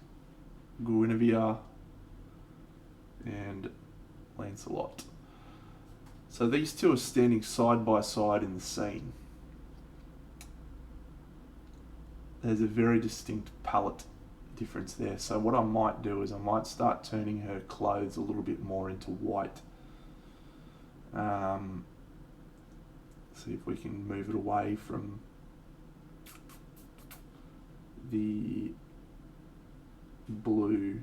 Guinevere and Lancelot. So these two are standing side by side in the scene. There's a very distinct palette difference there. So what I might do is I might start turning her clothes a little bit more into white. See if we can move it away from the blue.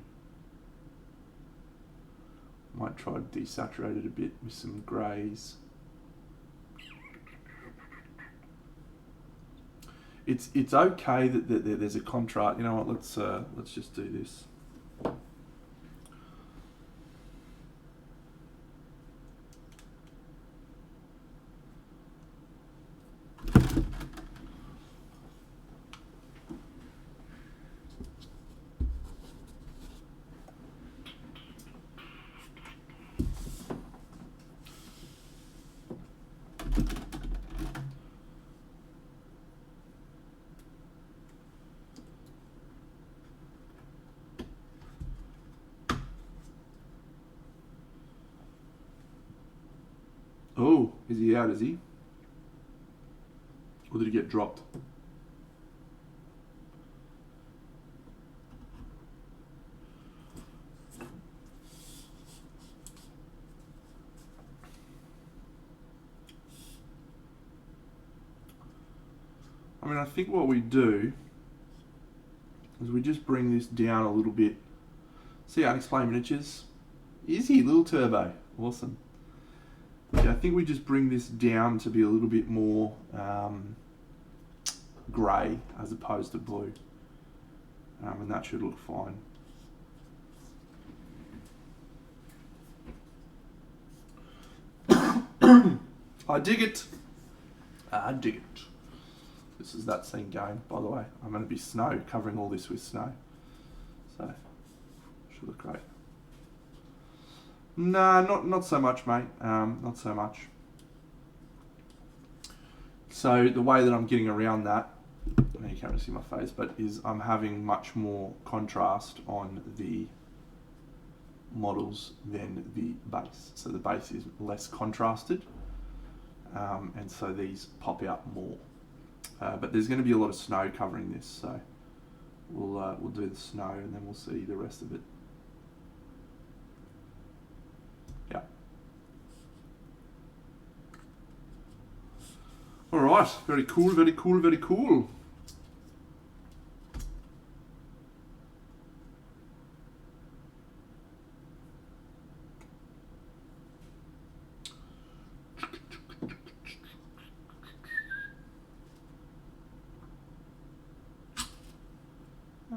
Might try to desaturate it a bit with some greys. It's okay that there's a contrast. You know what? Let's just do this. Oh, is he out, is he? Or did he get dropped? I mean, I think what we do is we just bring this down a little bit. See, Unexplained Miniatures. Easy, little turbo. Awesome. Yeah, I think we just bring this down to be a little bit more grey as opposed to blue. And that should look fine. I dig it. I dig it. This is that scene going, by the way. I'm going to be snow, covering all this with snow. So, should look great. Nah, not so much, mate. Not so much. So the way that I'm getting around that, you can't really see my face, but is I'm having much more contrast on the models than the base. So the base is less contrasted, and so these pop out more. But there's going to be a lot of snow covering this, so we'll do the snow and then we'll see the rest of it. Yeah. All right. Very cool. Very cool. Very cool.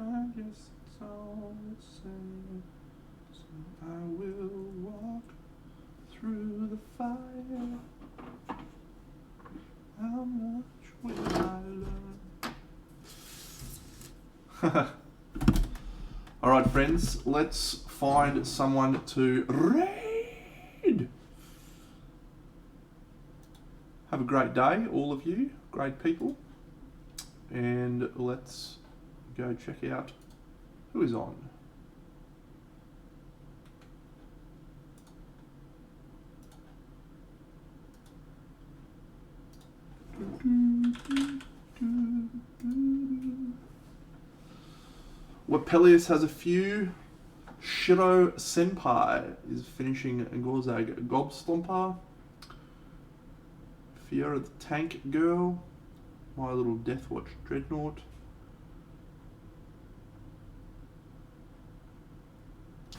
I guess it's all the same, so I will walk through the fire. How much will I learn? Alright friends, let's find someone to raid. Have a great day, all of you, great people. And let's go check out who is on. Wapelius has a few. Shiro Senpai is finishing Gorzag Gobstomper. Fiora the Tank Girl. My Little Deathwatch Dreadnought.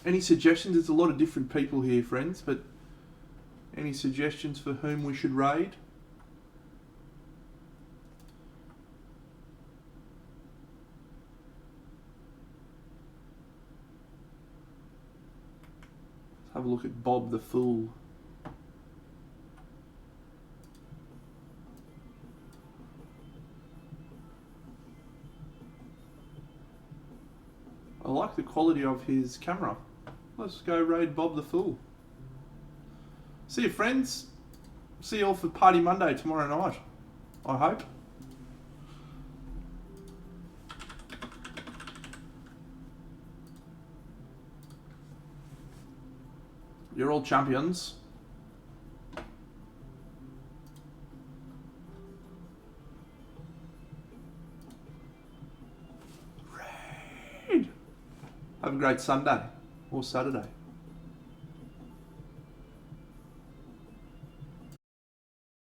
Any suggestions? There's a lot of different people here, friends, but any suggestions for whom we should raid? Let's have a look at Bob the Fool. I like the quality of his camera. Let's go raid Bob the Fool. See you, friends. See you all for Party Monday tomorrow night, I hope. You're all champions. Raid! Have a great Sunday or Saturday.